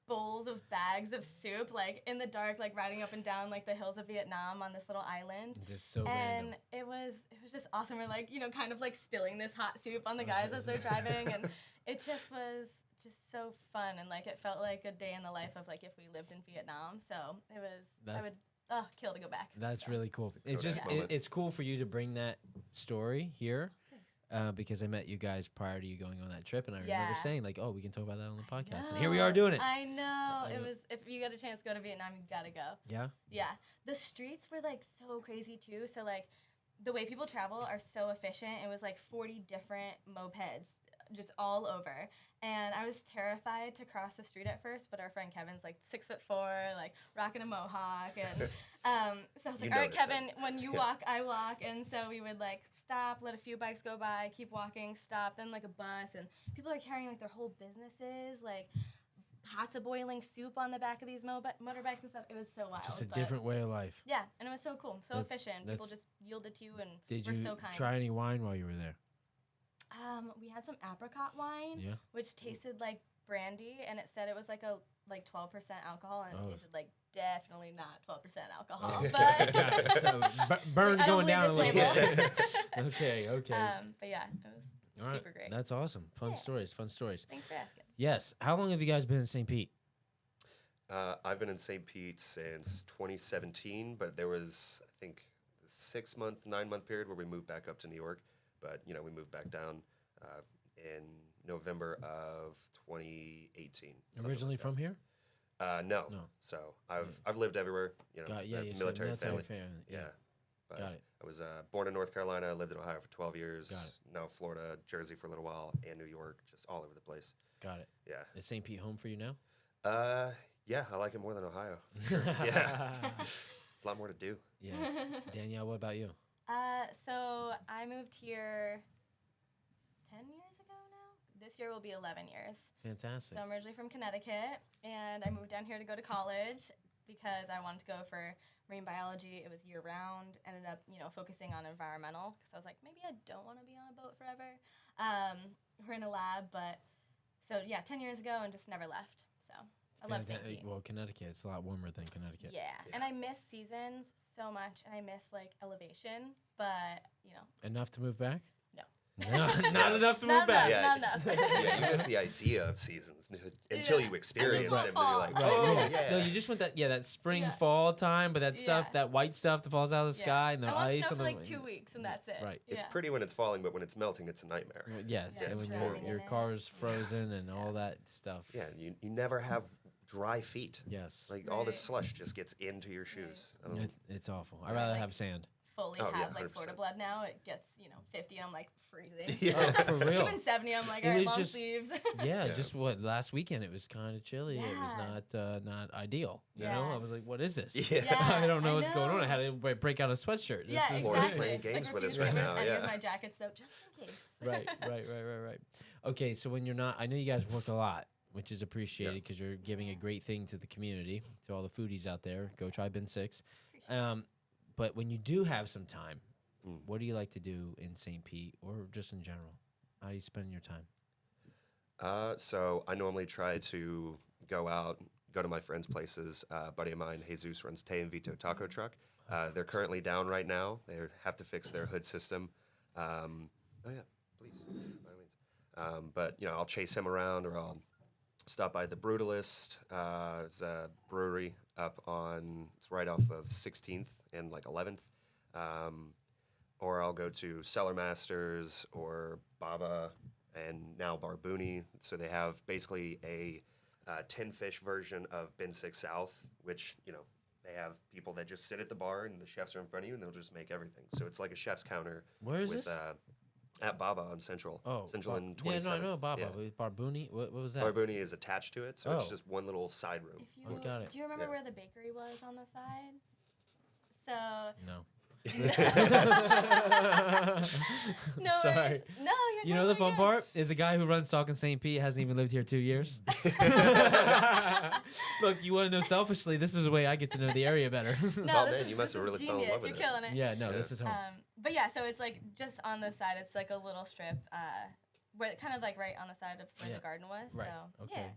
bowls of bags of soup, like, in the dark, like, riding up and down, like, the hills of Vietnam on this little island. Just so And random. it was just awesome. We're, like, kind of, like, spilling this hot soup on the guys as they're driving, and it just was just so fun, and like it felt like a day in the life of like if we lived in Vietnam. So it was kill to go back. That's So. really cool. a It's just Kodak moment. it's cool for you to bring that story here. Thanks. Because I met you guys prior to you going on that trip, and I remember Yeah. saying like, "Oh, we can talk about that on the podcast." And here we are doing it. I know. It know. was. If you get a chance to go to Vietnam, you gotta go. Yeah. Yeah, the streets were like so crazy too. So like, the way people travel are so efficient. It was like 40 different mopeds just all over, and I was terrified to cross the street at first. But our friend Kevin's like 6'4", like rocking a mohawk, and so I was like, all right, noticed it. Kevin, when you walk, I walk, and so we would like stop, let a few bikes go by, keep walking, stop, then like a bus, and people are carrying like their whole businesses, like pots of boiling soup on the back of these motorbikes and stuff. It was so wild. Just a but different way of life. yeah, and it was so cool, so That's- efficient. People that's- just yielded to you and Did were you so kind. try any wine while you were there? We had some apricot wine, Yeah. which tasted like brandy, and it said it was like 12% alcohol, and Oh. it tasted like definitely not 12% alcohol. Yeah. But Got it. So, burn I don't going down a believe little this bit. label. Okay. But yeah, it was All right. super great. That's awesome. Fun Yeah. stories. Fun stories. Thanks for asking. Yes. How long have you guys been in St. Pete? I've been in St. Pete since 2017, but there was, I think, a 6-month, 9-month period where we moved back up to New York. But, you know, we moved back down in November of 2018. something Originally like that. from here? No. No. So I've lived everywhere, you know, Yeah, you said military family. Yeah. But Got it. I was born in North Carolina. I lived in Ohio for 12 years. Got it. Now Florida, Jersey for a little while, and New York, just all over the place. Got it. Yeah. Is St. Pete home for you now? Yeah, I like it more than Ohio. Yeah. It's a lot more to do. Yes. Danielle, what about you? So I moved here 10 years ago now. This year will be 11 years. Fantastic. So I'm originally from Connecticut, and I moved down here to go to college because I wanted to go for marine biology. It was year round. Ended up, focusing on environmental because I was like, maybe I don't want to be on a boat forever. We're in a lab, but so yeah, 10 years ago and just never left. So I love St. Pete. Well, Connecticut, it's a lot warmer than Connecticut. Yeah, and I miss seasons so much, and I miss like elevation, but Enough to move back? No. No, not enough to move Not back. enough. Not enough. Yeah, you miss the idea of seasons until Yeah. you experience want them. fall. And you're Right. like, oh, yeah. yeah. No, you just want that spring, Yeah. fall time, but that stuff, Yeah. that white stuff that falls out of the sky and the I want ice. snow on for the, like 2 weeks, and that's it. Right. It's Yeah. pretty when it's falling, but when it's melting, it's a nightmare. Yes, Yeah, and it's when driving your in it. car's frozen and all that stuff. Yeah, you never have dry feet. Yes. Like all this Right. slush just gets into your shoes. I don't know. It's awful. I'd Yeah, rather like- have sand. Fully Oh, yeah, have like 100%. Florida blood now. It gets 50, and I'm like freezing. Yeah. Oh, for real. Even 70, I'm like, It all right, was long just- sleeves. Yeah, Yeah. just last weekend it was kind of chilly. It was Yeah. not ideal. You know, Yeah. I was like, what is this? Yeah. Yeah, I don't know I what's going on. I know. had to break out a sweatshirt. This Yeah, is- Florida's exactly. playing games with us refuse to right get rid now, of any yeah. of my jackets though, just in case. right. Okay, so when you're not, I know you guys work a lot, which is appreciated because you're giving a great thing to the community, to all the foodies out there. Go try Bin6. But when you do have some time, what do you like to do in St. Pete or just in general? How do you spend your time? So I normally try to go out, go to my friends' places. A buddy of mine, Jesus, runs Te and Vito Taco Truck. They're currently down right now. They have to fix their hood system. Oh yeah, please, by all means. But I'll chase him around, or I'll stop by the Brutalist. It's a brewery up on, it's right off of 16th and like 11th. Or I'll go to Cellar Masters or Baba and now Barbooni. So they have basically a tin fish version of Bin6South, which, they have people that just sit at the bar and the chefs are in front of you and they'll just make everything. So it's like a chef's counter. Where is with, this? At Baba on Central. Central and 27th. Yeah, no, I know Baba. Yeah. But Barbooni, what was that? Barbooni is attached to it, so it's Oh. just one little side room. If you, Oh, got it. Do you remember Yeah. where the bakery was on the side? So No. no, Sorry. worries. No, you're You know the totally fun good. part is the guy who runs Talkin St. Pete hasn't even lived here 2 years. Look, you want to know selfishly, this is the way I get to know the area better. No, Oh, this man, is, you must this have is really fell in genius. love with You're it. killing it. Yeah, no, Yeah. this is home. But yeah, so it's like just on the side. It's like a little strip, where kind of like right on the side of where Yeah. the garden was. Right, So okay. yeah.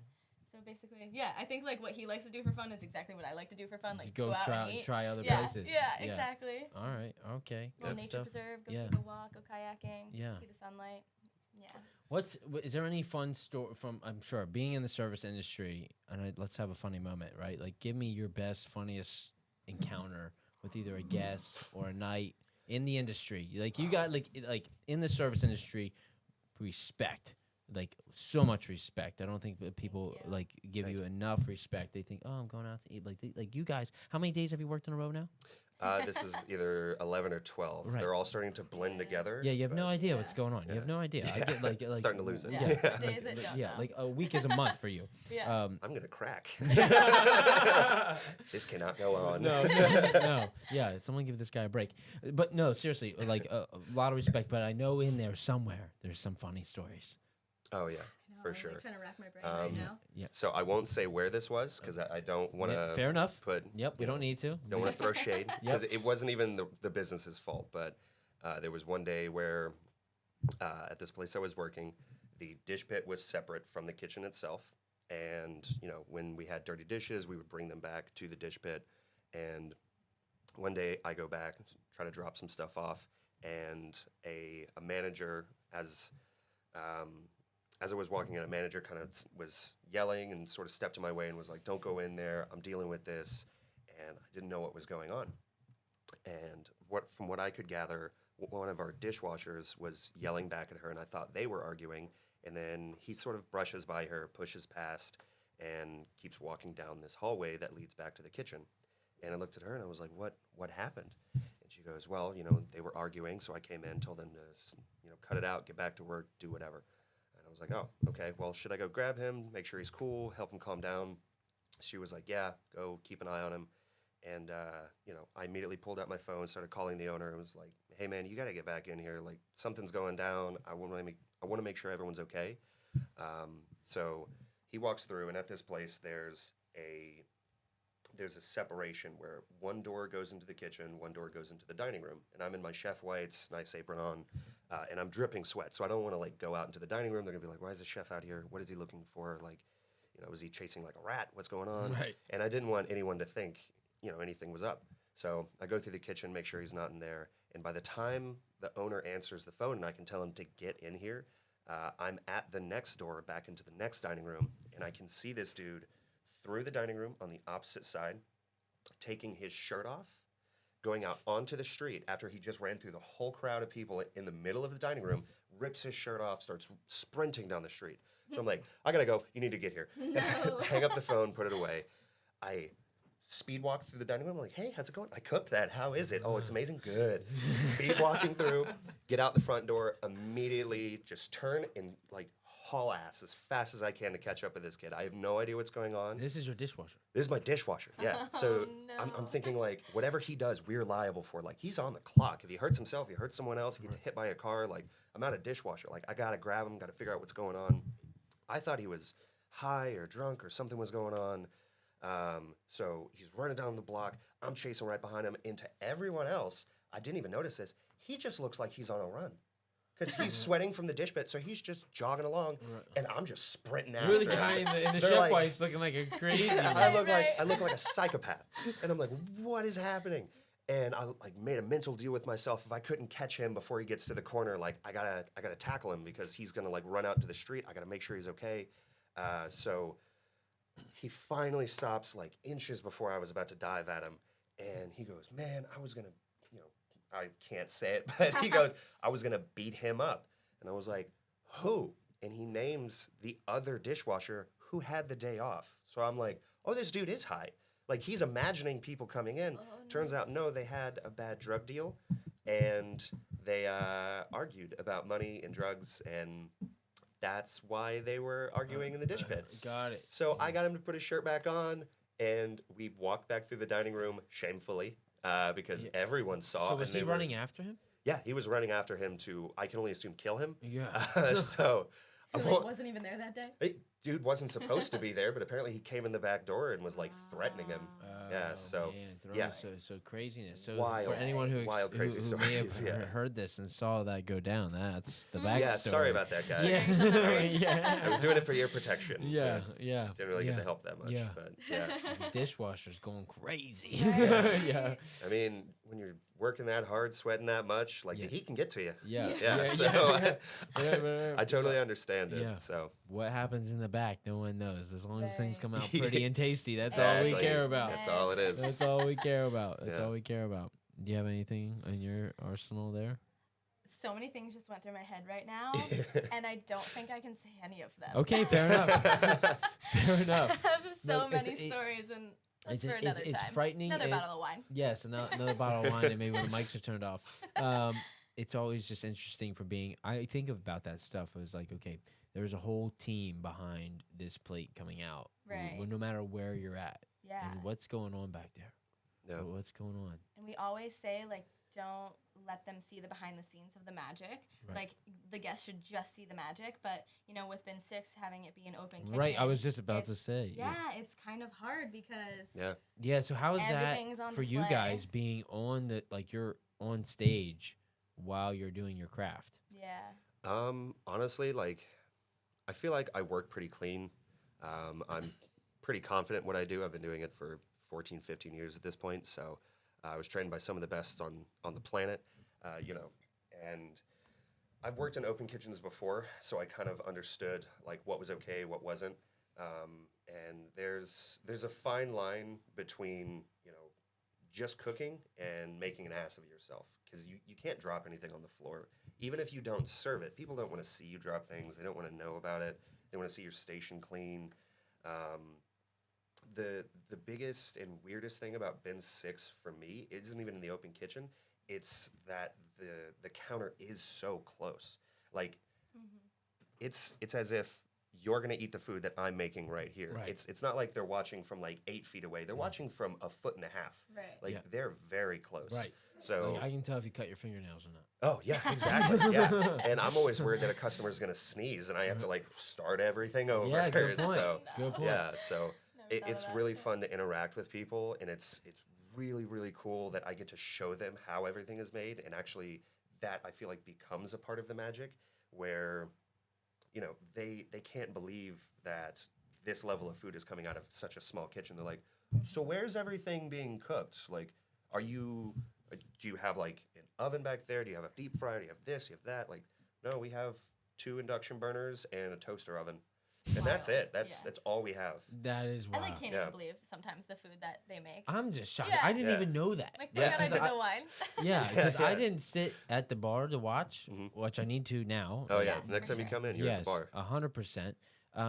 So basically, yeah, I think like what he likes to do for fun is exactly what I like to do for fun. Like You go out and eat. try other yeah, places. Yeah, exactly. All right, okay. Little Good nature stuff. preserve. Go Yeah. take a walk. Go kayaking. Yeah. See the sunlight. Yeah. Is there any fun story from, I'm sure, being in the service industry, and let's have a funny moment, right? Like, give me your best, funniest encounter with either a guest or a night in the industry? Like you got like in the service industry, respect. Like so much respect. I don't think that people like give you enough respect. They think, oh, I'm going out to eat. Like you guys, how many days have you worked in a row now? This is either 11 or 12. Right. They're all starting to blend together. Yeah, you have no idea what's going on. You have no idea. I get like starting to lose it. Like a week is a month for you. Yeah. I'm gonna crack. This cannot go on. No. Yeah, someone give this guy a break. But no, seriously, like a lot of respect. But I know in there somewhere there's some funny stories. Oh yeah, for I'm sure. like trying to rack my brain right now. Yeah. So I won't say where this was because I don't want to. Fair enough. We don't need to. Don't want to throw shade because it wasn't even the business's fault. But there was one day where at this place I was working, the dish pit was separate from the kitchen itself, and when we had dirty dishes, we would bring them back to the dish pit. And one day I go back, try to drop some stuff off, and a manager as I was walking in, a manager kind of was yelling and sort of stepped in my way and was like, don't go in there. I'm dealing with this. And I didn't know what was going on. And from what I could gather, one of our dishwashers was yelling back at her, and I thought they were arguing. And then he sort of brushes by her, pushes past, and keeps walking down this hallway that leads back to the kitchen. And I looked at her, and I was like, what happened? And she goes, well, they were arguing, so I came in, told them to, cut it out, get back to work, do whatever. I was like, oh, okay, well, should I go grab him, make sure he's cool, help him calm down? She was like, yeah, go keep an eye on him. And, I immediately pulled out my phone, started calling the owner, and was like, hey, man, you got to get back in here. Like, something's going down. I want to make sure everyone's okay. So he walks through, and at this place, there's a separation where one door goes into the kitchen, one door goes into the dining room. And I'm in my chef whites, nice apron on, and I'm dripping sweat. So I don't want to go out into the dining room. They're gonna be like, why is the chef out here? What is he looking for? Is he chasing like a rat? What's going on? Right. And I didn't want anyone to think, anything was up. So I go through the kitchen, make sure he's not in there. And by the time the owner answers the phone and I can tell him to get in here, I'm at the next door back into the next dining room, and I can see this dude through the dining room on the opposite side, taking his shirt off, going out onto the street after he just ran through the whole crowd of people in the middle of the dining room, rips his shirt off, starts sprinting down the street. So I'm like, I gotta go. You need to get here. No. Hang up the phone, put it away. I speed walk through the dining room. I'm like, hey, how's it going? I cooked that. How is it? Oh, it's amazing. Good. Speed walking through, get out the front door, immediately just turn and haul ass as fast as I can to catch up with this kid. I have no idea what's going on. This is your dishwasher. This is my dishwasher, yeah. So no. I'm thinking whatever he does, we're liable for. He's on the clock. If he hurts himself, he hurts someone else, he gets hit by a car, I'm out of dishwasher. I gotta grab him, gotta figure out what's going on. I thought he was high or drunk or something was going on. So he's running down the block. I'm chasing right behind him. And to everyone else, I didn't even notice this, he just looks like he's on a run. Because he's sweating from the dish pit, so he's just jogging along, and I'm just sprinting after You're the him. guy in the They're chef like- whites looking like a crazy. I look like a psychopath, and I'm like, what is happening? And I made a mental deal with myself. If I couldn't catch him before he gets to the corner, I gotta tackle him because he's gonna run out to the street. I gotta make sure he's okay. So he finally stops inches before I was about to dive at him, and he goes, man, I was gonna, I can't say it, but he goes, I was gonna beat him up. And I was like, who? And he names the other dishwasher who had the day off. So I'm like, oh, this dude is high. He's imagining people coming in. Turns out, no, they had a bad drug deal, and they argued about money and drugs, and that's why they were arguing in the dish pit. Got it. So I got him to put his shirt back on, and we walked back through the dining room shamefully because everyone saw. So was he running after him? Yeah, he was running after him to, I can only assume, kill him. Yeah. So He wasn't even there that day? dude wasn't supposed to be there, but apparently he came in the back door and was threatening him. Yeah, so so craziness. So Wild. for anyone who Wild, crazy who may have stories, yeah. heard this and saw that go down, that's the backstory. yeah, sorry about that, guys. Yeah. I was doing it for your protection. Yeah. Didn't really get to help that much. Yeah. But yeah. The dishwasher's going crazy. Yeah. I mean, when you're working that hard, sweating that much, the heat can get to you. Yeah. Yeah. So Right. I totally understand it. Yeah. So What happens in the back, no one knows. As long as things Right. come out pretty and tasty, that's all we Exactly. care about. That's all it is. That's all we care about. That's Yeah. all we care about. Do you have anything in your arsenal there? So many things just went through my head right now, and I don't think I can say any of them. Okay, fair enough. Fair enough. I have so No, many stories, and that's for another time. It's frightening. Another and- bottle of wine. Yes, another bottle of wine, and maybe when the mics are turned off. It's always just interesting for being. I think about that stuff as like, okay, there's a whole team behind this plate coming out, Right. no matter where you're at, Yeah. and what's going on back there. Yeah. What's going on? And we always say, like, don't let them see the behind the scenes of the magic. Right. Like, the guests should just see the magic. But, you know, with Bin6 having it be an open kitchen. Right, I was just about to it's- say. Yeah, it's kind of hard because Yeah. Yeah. So how is that everything's on for you display. guys being on the like you're on stage while you're doing your craft? Yeah. Honestly, like, I feel like I work pretty clean. I'm pretty confident in what I do. I've been doing it for 14, 15 years at this point. So I was trained by some of the best on the planet, you know, and I've worked in open kitchens before, so I kind of understood like what was okay, what wasn't. And there's a fine line between, you know, just cooking and making an ass of yourself, because you can't drop anything on the floor. Even if you don't serve it, people don't want to see you drop things. They don't want to know about it. They want to see your station clean. The biggest and weirdest thing about Bin6 for me isn't even in the open kitchen. It's that the counter is so close. Like, it's as if you're gonna eat the food that I'm making right here. Right. It's not like they're watching from like 8 feet away. They're watching from a foot and a half. Right. Like Yeah. they're very close. Right. So Like, I can tell if you cut your fingernails or not. oh yeah, exactly. Yeah. And I'm always worried that a customer's gonna sneeze and I have to like start everything over. Yeah, good point. So Good point. yeah, so Never thought it's of that. really fun to interact with people, and it's really, really cool that I get to show them how everything is made, and actually that I feel like becomes a part of the magic where, you know, they can't believe that this level of food is coming out of such a small kitchen. They're like, so where's everything being cooked? Like, do you have like an oven back there? Do you have a deep fryer? Do you have this? Do you have that? Like, no, we have 2 induction burners and a toaster oven. And that's Wild. it. That's all we have. That is I wild. like can't Yeah. even believe sometimes the food that they make. I'm just shocked. Yeah. I didn't Yeah. even know that. Like Yeah, when I 'cause did I- the wine. Yeah, because I Yeah. didn't sit at the bar to watch, Mhm. which I need to now. Oh yeah. Yeah, Next for time you sure. come in, you're at Yes, the bar. 100%.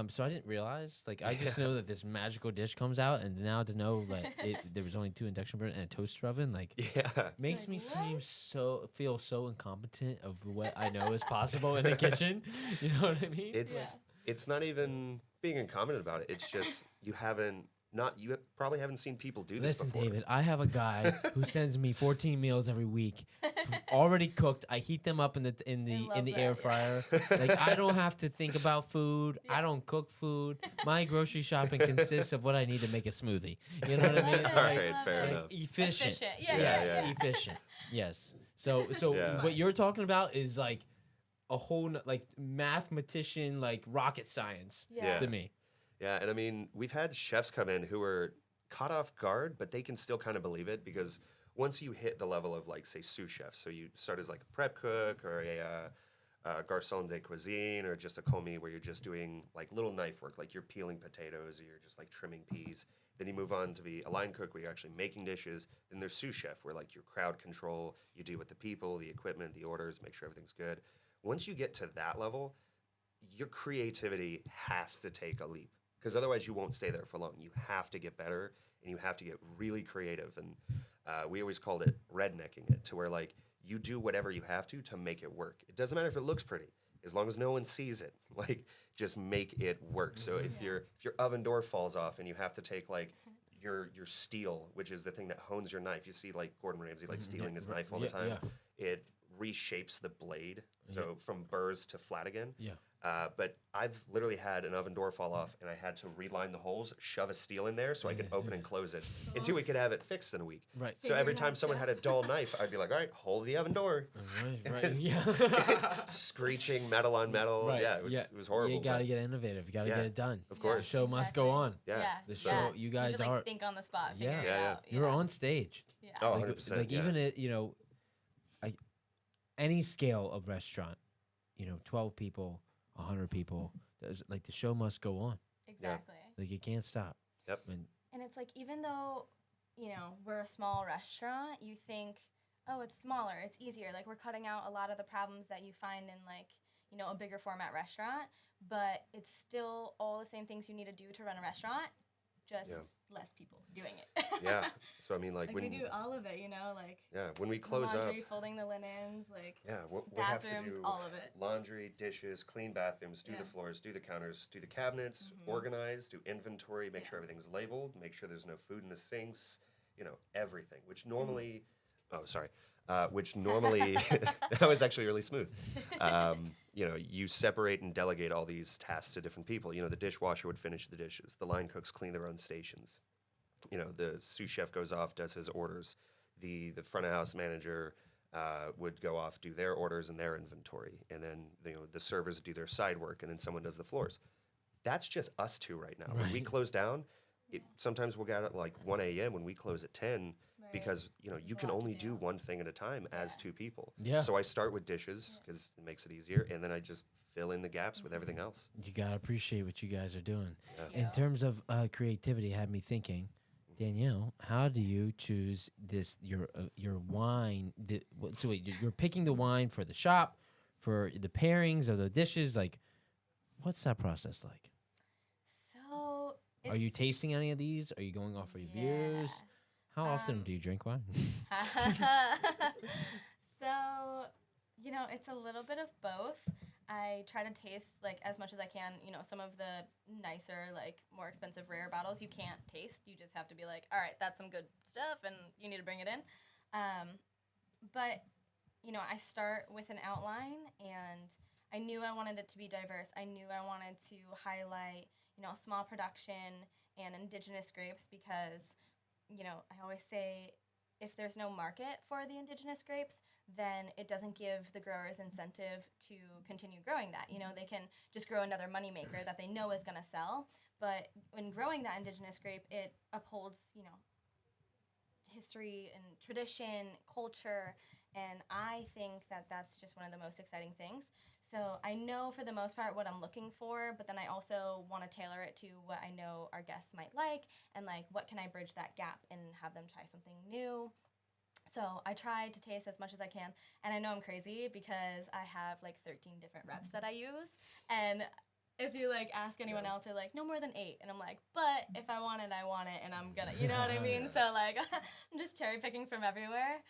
So I didn't realize. Like, I just know that this magical dish comes out, and now to know that there was only 2 induction burners and a toaster oven, like, Yeah. makes Like, me what? feel so incompetent of what I know is possible in the kitchen. You know what I mean? It's not even being incompetent about it. It's just you probably haven't seen people do this Listen, before. David, I have a guy who sends me 14 meals every week, already cooked. I heat them up in the love air that. fryer. Like, I don't have to think about food. I don't cook food. My grocery shopping consists of what I need to make a smoothie. You know what I mean? All Like, right, fair like, enough. efficient. Efficient. Yeah, Yes, yeah, yeah. efficient. Yes. So Yeah. what you're talking about is like a whole like mathematician, like rocket science Yeah. to me. Yeah, and I mean, we've had chefs come in who are caught off guard, but they can still kind of believe it, because once you hit the level of, like, say, sous chef, so you start as like a prep cook or a garçon de cuisine or just a commis where you're just doing like little knife work, like you're peeling potatoes or you're just like trimming peas. Then you move on to be a line cook where you're actually making dishes. Then there's sous chef where like your crowd control, you deal with the people, the equipment, the orders, make sure everything's good. Once you get to that level, your creativity has to take a leap, because otherwise you won't stay there for long. You have to get better and you have to get really creative. And we always called it rednecking it, to where like you do whatever you have to make it work. It doesn't matter if it looks pretty, as long as no one sees it. Like, just make it work. So if your oven door falls off and you have to take like your steel, which is the thing that hones your knife. You see like Gordon Ramsay like stealing his knife all the time. It reshapes the blade, so from burrs to flat again. Yeah. But I've literally had an oven door fall off, and I had to reline the holes, shove a steel in there so I could open and close it until we could have it fixed in a week. Right. So every Figuring time out someone had a dull knife, I'd be like, all right, hold the oven door. Right. Yeah. It's screeching metal on metal. Right. Yeah, it was horrible. You gotta but- get innovative. You gotta Yeah, get it done. Of The course. show must go on. Yeah. The So- show, you guys just, like, are. think on the spot. Yeah. Figure it Yeah, yeah. out. You're on stage. Yeah. Oh, Like, 100%. like yeah. even at any scale of restaurant, 12 people, 100 people. Like the show must go on. Exactly. Like you can't stop. Yep. And it's like, even though, we're a small restaurant, you think, oh, it's smaller, it's easier. Like, we're cutting out a lot of the problems that you find in, like, a bigger format restaurant, but it's still all the same things you need to do to run a restaurant, just less people doing it. Yeah. So, I mean, like we do all of it, like. Yeah, when we close laundry, up. folding the linens, like. Yeah, we have to bathrooms, do all of it. laundry, dishes, clean bathrooms, do the floors, do the counters, do the cabinets, organize, do inventory, make sure everything's labeled, make sure there's no food in the sinks, everything. Which normally, which normally that was actually really smooth. You separate and delegate all these tasks to different people. The dishwasher would finish the dishes, the line cooks clean their own stations. The sous chef goes off, does his orders. The front of house manager would go off, do their orders and their inventory, and then the servers do their side work, and then someone does the floors. That's just us two right now. When we close down, sometimes we'll get at like 1 a.m. when we close at 10, because you can only do one thing at a time as two people. Yeah. So I start with dishes because it makes it easier, and then I just fill in the gaps with everything else. You gotta appreciate what you guys are doing. Yeah. In terms of creativity, had me thinking. Danielle, how do you choose your wine? So wait, you're picking the wine for the shop, for the pairings of the dishes. Like, what's that process like? So, are you tasting any of these? Are you going off reviews? How often do you drink wine? So, it's a little bit of both. I try to taste, like, as much as I can. Some of the nicer, like, more expensive, rare bottles you can't taste. You just have to be like, all right, that's some good stuff, and you need to bring it in. But, I start with an outline, and I knew I wanted it to be diverse. I knew I wanted to highlight, small production and indigenous grapes because, I always say if there's no market for the indigenous grapes, then it doesn't give the growers incentive to continue growing that. They can just grow another moneymaker that they know is going to sell. But when growing that indigenous grape, it upholds, history and tradition, culture, and I think that that's just one of the most exciting things. So I know for the most part what I'm looking for, but then I also want to tailor it to what I know our guests might like, and like what can I bridge that gap and have them try something new. So I try to taste as much as I can, and I know I'm crazy because I have like 13 different reps that I use, and if you like ask anyone else, they're like, no more than 8, and I'm like, but if I want it, and I'm gonna, you know what I mean? So like, I'm just cherry picking from everywhere.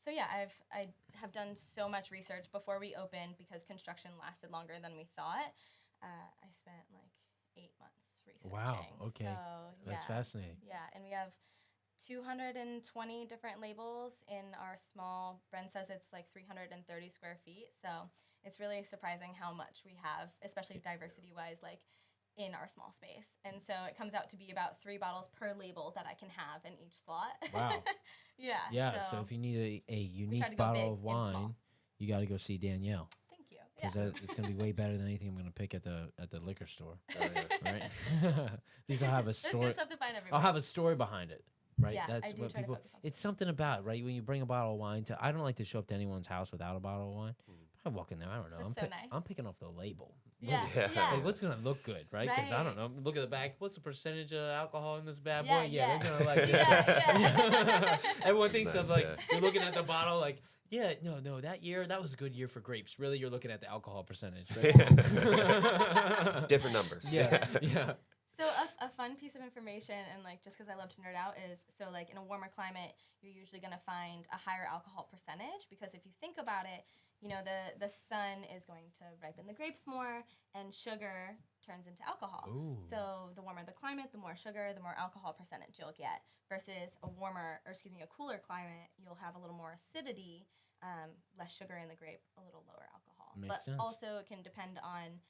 So yeah, I have done so much research before we opened because construction lasted longer than we thought. I spent like 8 months researching. Wow. Okay. So, That's fascinating. Yeah, and we have 220 different labels in our small. Bren says it's like 330 square feet. So it's really surprising how much we have, especially diversity-wise, like in our small space. And so it comes out to be about 3 bottles per label that I can have in each slot. Wow. Yeah. Yeah. So if you need a unique bottle of wine, you got to go see Danielle. Thank you. Because it's going to be way better than anything I'm going to pick at the liquor store. Right? These will have a story. There's good stuff to find everywhere. I'll have a story behind it. Right, yeah, that's I do what try people. To focus on it's something about right when you bring a bottle of wine to. I don't like to show up to anyone's house without a bottle of wine. I walk in there. I don't know. That's nice. I'm picking off the label. Yeah. Like, what's gonna look good, right? Because I don't know. Look at the back. What's the percentage of alcohol in this bad boy? Yeah, they're gonna like. Yeah. Everyone thinks of like you're looking at the bottle like. Yeah, no, that year, that was a good year for grapes. Really, you're looking at the alcohol percentage, right? Different numbers. Yeah. So a fun piece of information, and like just because I love to nerd out, is so like in a warmer climate, you're usually going to find a higher alcohol percentage because if you think about it, the sun is going to ripen the grapes more, and sugar turns into alcohol. Ooh. So the warmer the climate, the more sugar, the more alcohol percentage you'll get. Versus a cooler climate, you'll have a little more acidity, less sugar in the grape, a little lower alcohol. Makes sense. Also it can depend on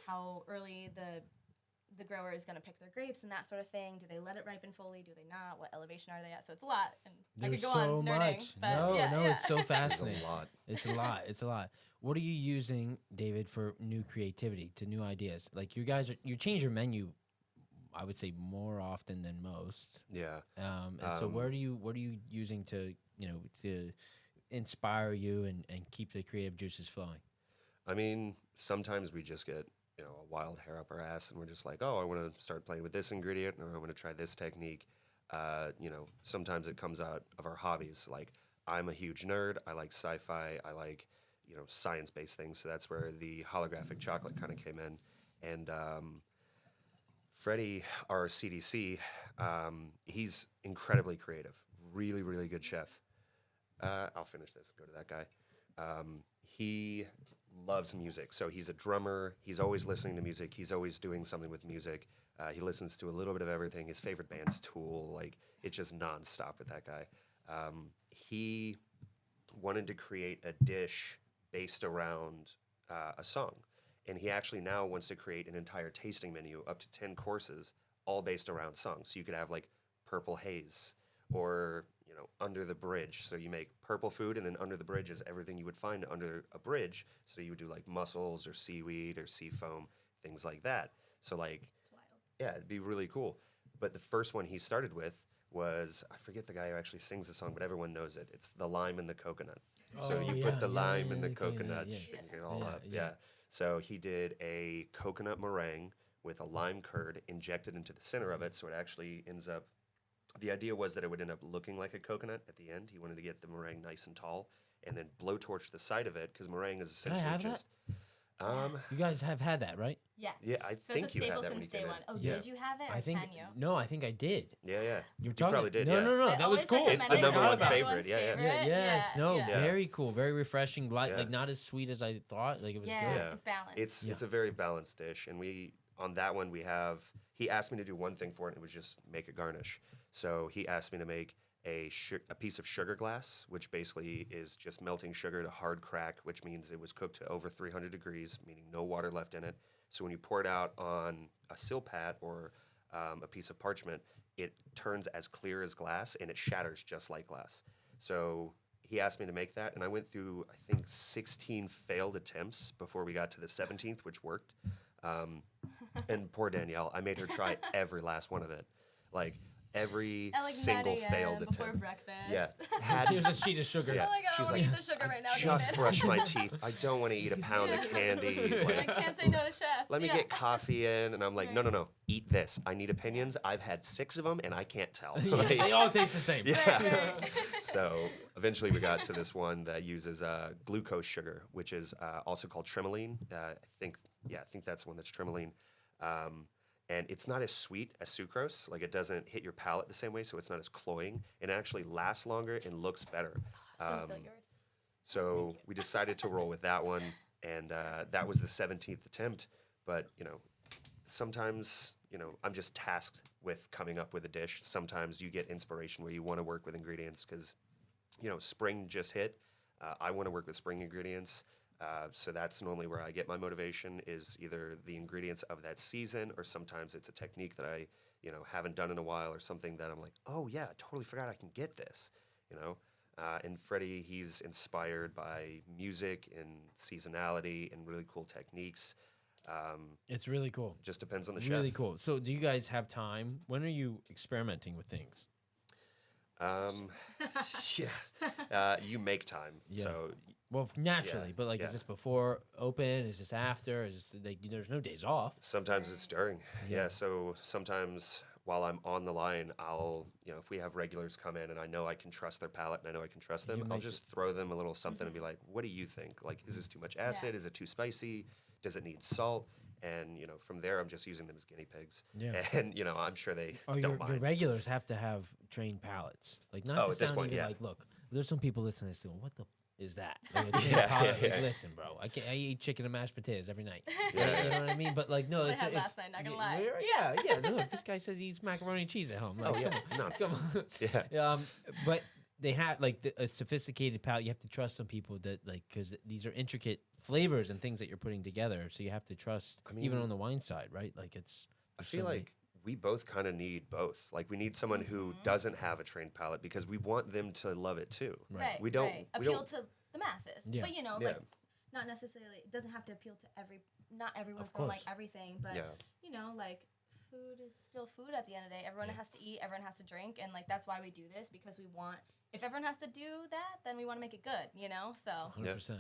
how early the grower is going to pick their grapes and that sort of thing. Do they let it ripen fully? Do they not? What elevation are they at? So it's a lot. And There's I could go so on much. nerding. But It's so fascinating. It's a lot. It's a lot. What are you using, David, for new creativity, to new ideas? Like you guys, you change your menu, I would say more often than most. Yeah. And so what are you using to inspire you and keep the creative juices flowing? I mean, sometimes we just get, a wild hair up our ass and we're just like, oh, I want to start playing with this ingredient or I want to try this technique. Sometimes it comes out of our hobbies. Like, I'm a huge nerd. I like sci-fi. I like, science-based things. So that's where the holographic chocolate kind of came in. And Freddie, our CDC, he's incredibly creative. Really, really good chef. I'll finish this. Go to that guy. He loves music. So he's a drummer. He's always listening to music. He's always doing something with music. He listens to a little bit of everything. His favorite band's Tool. Like, it's just nonstop with that guy. He wanted to create a dish based around a song. And he actually now wants to create an entire tasting menu up to 10 courses, all based around songs. So you could have like Purple Haze or, Under the Bridge. So you make purple food, and then under the bridge is everything you would find under a bridge. So you would do like mussels or seaweed or sea foam, things like that. So like, It's wild. yeah, it'd be really cool. But the first one he started with was, I forget the guy who actually sings the song, but everyone knows it. It's the lime and the coconut. So you put the lime and the coconut, shake it all up. Yeah. So he did a coconut meringue with a lime curd injected into the center of it. So it actually ends up, the idea was that it would end up looking like a coconut at the end. He wanted to get the meringue nice and tall and then blowtorch the side of it because meringue is essentially have just. You guys have had that, right? Yeah. Yeah, I So think it's a you had staple that when since you day came one. in. Oh, Yeah. did you have it, or I think can you? no, I think I did. Yeah. You probably did. No, yeah. no, I that was always cool. It's the recommend it number because one it's everyone's favorite, yeah. favorite. Yes, no, yeah. very cool, very refreshing. Light, Yeah. like not as sweet as I thought. Like it was Yeah, good. Yeah. it's balanced. It's a very balanced dish, and on that one we have. He asked me to do one thing for it, and it was just make a garnish. So he asked me to make a piece of sugar glass, which basically is just melting sugar to hard crack, which means it was cooked to over 300 degrees, meaning no water left in it. So when you pour it out on a silpat or a piece of parchment, it turns as clear as glass and it shatters just like glass. So he asked me to make that, and I went through, I think, 16 failed attempts before we got to the 17th, which worked. And poor Danielle, I made her try every last one of it. Like, every At like single 9 a.m. failed before attempt. breakfast. Yeah. Here's a sheet of sugar. Yeah. Oh my god, She's I want like, to eat the sugar right now, Just David. brush my teeth. I don't want to eat a pound of candy. I Like, can't say no to chef. let me Yeah. get coffee in. And I'm like, no. Eat this. I need opinions. I've had 6 of them, and I can't tell. Like, They all taste the same. yeah. So eventually we got to this one that uses glucose sugar, which is also called tremoline. I think that's the one that's tremoline. And it's not as sweet as sucrose. Like, it doesn't hit your palate the same way, so it's not as cloying. And it actually lasts longer and looks better. I was gonna fill yours. So we decided to roll with that one, and that was the 17th attempt. But, sometimes, I'm just tasked with coming up with a dish. Sometimes you get inspiration where you want to work with ingredients because, spring just hit. I want to work with spring ingredients. So that's normally where I get my motivation is either the ingredients of that season, or sometimes it's a technique that I, haven't done in a while, or something that I'm like, oh yeah, I totally forgot I can get this, And Freddie, he's inspired by music and seasonality and really cool techniques. It's really cool. Just depends on the Really chef. cool. So, do you guys have time? When are you experimenting with things? You make time. Yeah. So Well, naturally, Yeah, but like, yeah. is this before open? Is this after? Is this like there's no days off? sometimes it's during. Yeah. Yeah. So sometimes while I'm on the line, I'll, if we have regulars come in and I know I can trust their palate and I know I can trust them, You I'll make just throw them a little something and be like, what do you think? Like, is this too much acid? Is it too spicy? Does it need salt? And, from there, I'm just using them as guinea pigs. Yeah. And, I'm sure they Oh, don't your mind. regulars have to have trained palates. Like, not Oh, to at this sound point, even yeah. like, look, there's some people listening to this going, what the is that? Like, a trained Yeah, palate, yeah, like, yeah. listen, bro, I eat chicken and mashed potatoes every night. Yeah. You know what I mean? But like, no, That's it's what I had it's- last night, not gonna yeah, lie. Yeah. Look, this guy says he eats macaroni and cheese at home. Like, Oh, yeah. come on, Nonsense. come on. Yeah. But they have like a sophisticated palate. You have to trust some people that like because these are intricate flavors and things that you're putting together. So you have to trust, even mean, on the wine side, right? Like it's. I there's feel so many- like we both kind of need both. Like, we need someone who doesn't have a trained palate because we want them to love it too. Right. We don't- Right. we Appeal don't- to the masses. Yeah. But Yeah. like not necessarily. It doesn't have to appeal to not everyone's Of gonna like course. everything. But Yeah. like food is still food at the end of the day. Everyone has to eat, everyone has to drink, and like that's why we do this, because we want, if everyone has to do that, then we want to make it good, you know? So 100%.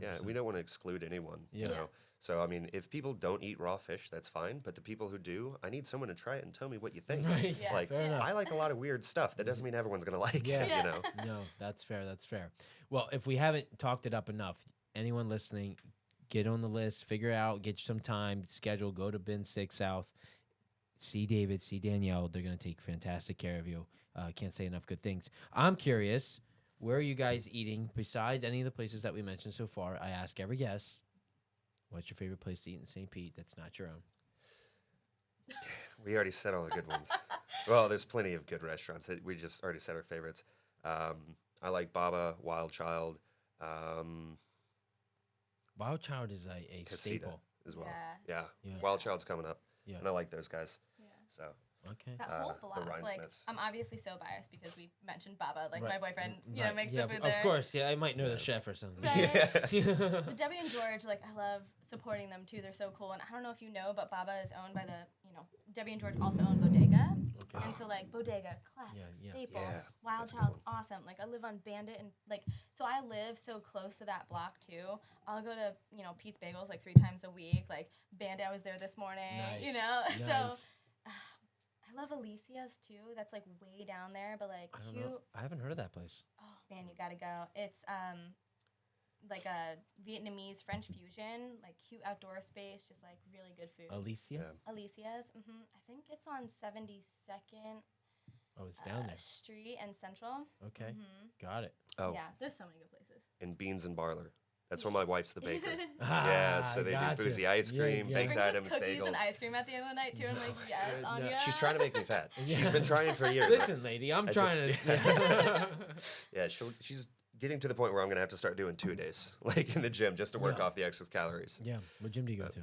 Yeah, we don't want to exclude anyone. Yeah. You know? So, I mean, if people don't eat raw fish, that's fine. But the people who do, I need someone to try it and tell me what you think. Right. Yeah. Like, Fair enough. I like a lot of weird stuff. That doesn't mean everyone's going to like Yeah. it, you know? No, that's fair. That's fair. Well, if we haven't talked it up enough, anyone listening, get on the list, figure out, get some time, schedule, go to Bin6South, see David, see Danielle. They're going to take fantastic care of you. Can't say enough good things. I'm curious, where are you guys eating besides any of the places that we mentioned so far? I ask every guest, what's your favorite place to eat in St. Pete that's not your own? We already said all the good ones. Well, there's plenty of good restaurants. We just already said our favorites. I like Baba, Wild Child, Wild Child is a Casita staple. as well. Yeah. Yeah. Yeah. Wild Child's coming up. Yeah. And I like those guys. Yeah. So, Okay. That the whole block, like, Rhinesmiths. I'm obviously so biased because we mentioned Baba, like Right. my boyfriend, Right. makes Yeah, the food of there. course. Yeah, I might know the chef or something. Right. yeah. But Debbie and George, like, I love supporting them too. They're so cool. And I don't know if you know, but Baba is owned by Debbie and George also own Bodega. Okay. And so, like, Bodega, classic, Yeah. staple. Yeah, Wild that's a good Child's one. awesome. Like, I live on Bandit, and, like, so I live so close to that block, too. I'll go to, Pete's Bagels, like, 3 times a week. Like, Bandit, I was there this morning, Nice. So, Nice. I love Alicia's, too. That's, like, way down there, but, like, I don't cute. know. I haven't heard of that place. Oh, man, you gotta go. It's, like a Vietnamese French fusion, like cute outdoor space, just like really good food. Alicia? Yeah. Alicia's, I think it's on 72nd Oh, it's down there. Street and Central. Okay. Got it. Oh, Yeah, there's so many good places. and Beans and Barler. That's where my wife's the baker. Ah, Yeah, so they do gotcha. boozy ice Yeah, cream, yeah. She baked brings us items, cookies bagels. and ice cream at the end of the night too. And I'm like, yes, no. Anya. She's trying to make me fat. Yeah. She's been trying for years. Listen, lady, I'm I trying just- to. Yeah, she's getting to the point where I'm going to have to start doing 2 days, like in the gym, just to work Yeah. off the excess calories. Yeah. What gym do you go to?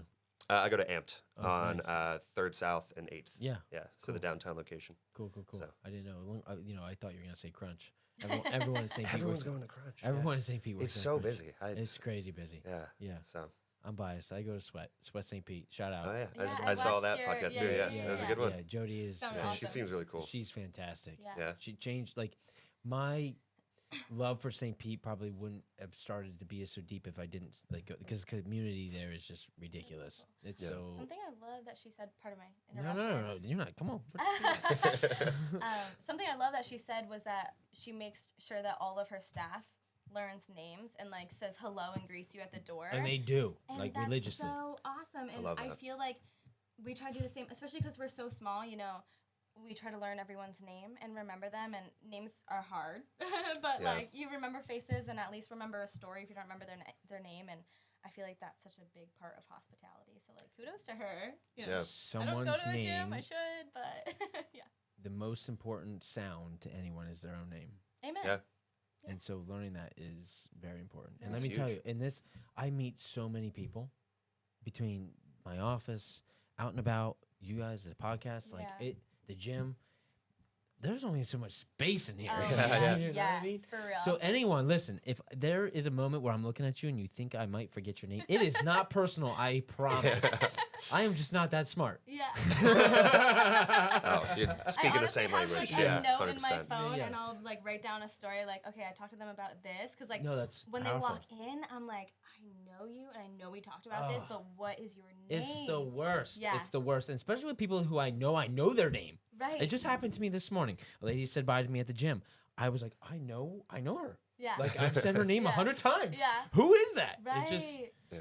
I go to Amped Oh, on nice. 3rd South and 8th. Yeah. Yeah, so the downtown location. Cool. So- I didn't know. I thought you were gonna say Crunch. Everyone in St. Pete Everyone's works. going to Crunch. yeah. Everyone in St. Pete works. It's at so Crunch. busy. It's crazy busy. Yeah. Yeah. So, I'm biased. I go to Sweat St. Pete. Shout out. oh yeah, Yeah, I saw watched that your- podcast yeah, too. yeah, Yeah, yeah, that was a yeah. good one. Yeah, Jody is. Sounds Yeah, awesome. she seems really cool. She's fantastic. Yeah. Yeah. She changed my love for St. Pete probably wouldn't have started to be so deep if I didn't go, because the community there is just ridiculous. It's Yeah. so. Something I love that she said, part of my No, interruption. you're not. Come on. Something I love that she said was that she makes sure that all of her staff learns names and like says hello and greets you at the door. And they do, And like that's religiously. so awesome. And love I that. feel like we try to do the same, especially because we're so small, we try to learn everyone's name and remember them, and names are hard. But Yeah. like you remember faces and at least remember a story if you don't remember their name, and I feel like that's such a big part of hospitality. So like kudos to her. Yeah. I don't go Someone's to a gym, name. I should, but yeah. The most important sound to anyone is their own name. Amen. Yeah. And so learning that is very important. And That's let me tell you, huge. in this, I meet so many people between my office, out and about, you guys, the podcast, like Yeah. the gym. There's only so much space in here. Oh, Yeah. You know what I mean? for real. So anyone, listen, if there is a moment where I'm looking at you and you think I might forget your name, it is not personal, I promise. I am just not that smart. yeah. Oh, you're speaking the same have, language. Like, Yeah, a note in my 100%. phone, Yeah. and I'll like write down a story. Like, okay, I talked to them about this, because like No, that's when powerful. they walk in, I'm like, I know you, and I know we talked about this, Oh. but what is your name? It's the worst. Yeah. It's the worst. And especially with people who I know their name. Right. It just happened to me this morning. A lady said bye to me at the gym. I was like, I know her. Yeah. Like I've said her name Yeah. 100 times. Yeah. Who is that? right. It just Yeah.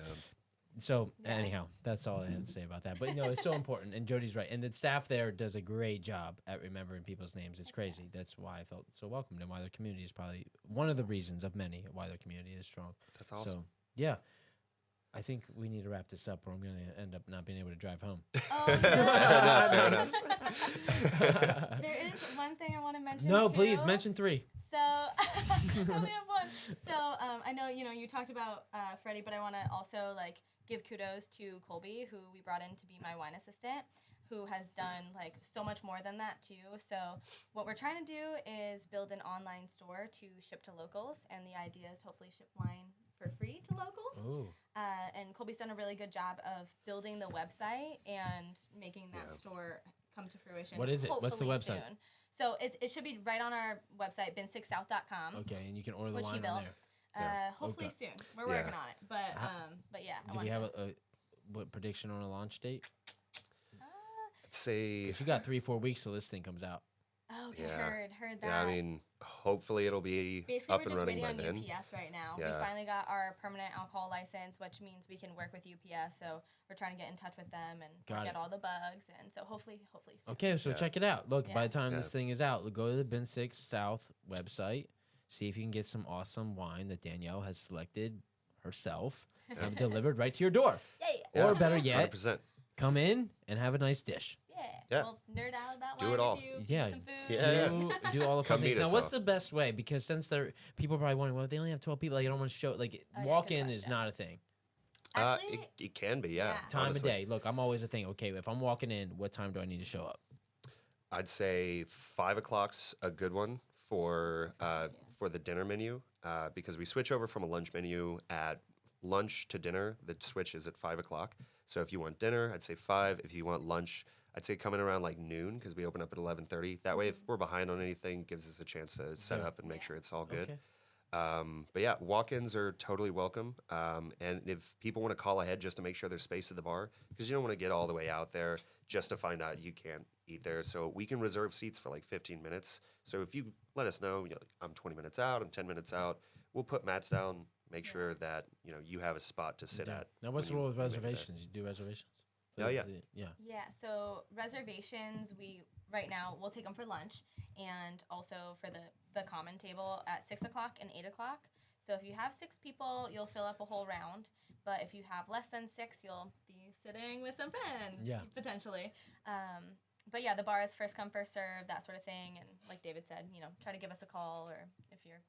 so Yeah. anyhow, that's all I had to say about that. But no, it's so important. And Jody's right. And the staff there does a great job at remembering people's names. It's crazy. That's why I felt so welcomed and why their community is probably one of the reasons of many why their community is strong. That's awesome. So yeah. I think we need to wrap this up or I'm going to end up not being able to drive home. Oh, Fair no. enough. There is one thing I want to mention. No, too. please mention 3. So I only have one. So I know you talked about Freddie, but I want to also like give kudos to Colby, who we brought in to be my wine assistant, who has done like so much more than that too. So what we're trying to do is build an online store to ship to locals, and the idea is hopefully ship wine for free to locals. Ooh. And Colby's done a really good job of building the website and making that store come to fruition. What is it? What's the hopefully website? soon. So it should be right on our website, Bin6South.com. Okay, and you can order the Which he wine on built. there. Hopefully Okay. soon. We're working on it. But yeah, Do we have a what prediction on a launch date? I'd say, If you got 3-4 weeks till this thing comes out. okay, Yeah. heard that. yeah, I mean, hopefully it'll be Basically, up we're and just running waiting by on then. UPS right now. Yeah. We finally got our permanent alcohol license, which means we can work with UPS. So we're trying to get in touch with them and Got get it. all the bugs. And so hopefully soon. Okay, so Yeah. check it out. Look, by Yeah. the time this Yeah. thing is out, go to the Bin6South website. See if you can get some awesome wine that Danielle has selected herself and delivered right to your door. Yeah. Or better yet, 100%. come in and have a nice dish. Yeah. We'll nerd out about Do wine it all. with you. Yeah. Get some food. Yeah. Do all the fun Come things. meet Now, us what's all. the best way? Because since people are probably wondering, well, they only have 12 people. Like, you don't want to show. Like, Oh, yeah, walk-in good is question. not a thing. Actually, It can be, yeah. Yeah. Time honestly. of day. Look, I'm always a thing. Okay, if I'm walking in, what time do I need to show up? I'd say 5 o'clock's a good one for the dinner menu because we switch over from a lunch menu at lunch to dinner. The switch is at 5 o'clock. So if you want dinner, I'd say 5. If you want lunch, I'd say come in around like noon because we open up at 11:30. That way, if we're behind on anything, it gives us a chance to set Yeah. up and make sure it's all good. Okay. But yeah, walk-ins are totally welcome. And if people want to call ahead just to make sure there's space at the bar, because you don't want to get all the way out there just to find out you can't eat there. So we can reserve seats for like 15 minutes. So if you let us know, I'm 20 minutes out, I'm 10 minutes out, we'll put mats down, make sure that you have a spot to sit Yeah. at. Now, what's the when rule with you make it there. reservations? You do reservations? Oh, yeah. Yeah. Yeah, so reservations, right now, we'll take them for lunch and also for the common table at 6 o'clock and 8 o'clock. So if you have 6 people, you'll fill up a whole round. But if you have less than 6, you'll be sitting with some friends, Yeah. potentially. But yeah, the bar is first come, first serve, that sort of thing. And like David said, try to give us a call, or if you're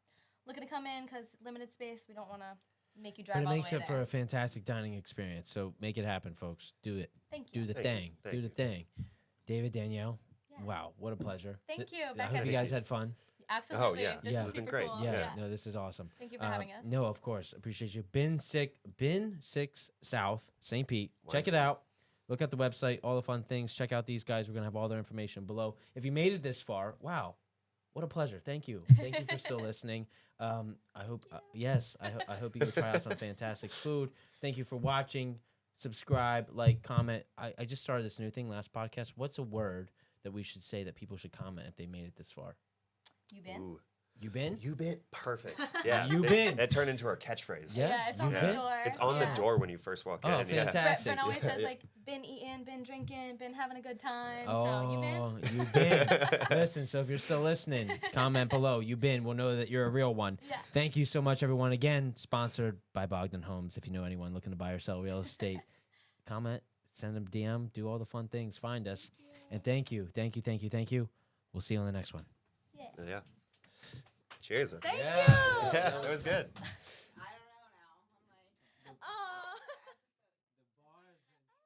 looking to come in because limited space, we don't want to make you drive But it all makes the way it there. for a fantastic dining experience. So make it happen, folks. Do it. Thank you. Do the Thank you. thing. Thank Do you. the thing. David, Danielle. Yeah. Wow, what a pleasure. Thank you. I Becca, hope you thank guys you. had fun. absolutely. yeah. This Yeah. is It's been super great. cool. Yeah, no, this is awesome. Thank you for having us. No, of course. Appreciate you. Bin6 South, St. Pete. Check Wonderful. it out. Look at the website, all the fun things. Check out these guys. We're going to have all their information below. If you made it this far, wow, what a pleasure. Thank you. Thank you for still listening. I hope, I hope you go try out some fantastic food. Thank you for watching. Subscribe, like, comment. I just started this new thing last podcast. What's a word that we should say that people should comment if they made it this far? You been? Ooh. You been? You been? Perfect. Yeah. You it- been. It turned into our catchphrase. Yeah. Yeah, it's You on the been? door. It's on Yeah. the door when you first walk Oh, in. Yeah. fantastic. Brent always says Yeah. like, been eating, been drinking, been having a good time. Oh, So you been? you been. Listen, so if you're still listening, comment below. You been. We'll know that you're a real one. Yeah. Thank you so much, everyone. Again, sponsored by Bogdan Homes. If you know anyone looking to buy or sell real estate, comment, send them DM, do all the fun things, find us. And thank you. We'll see you on the next one. Yeah. Cheers. man. Thank Yeah. you. Yeah, that was good.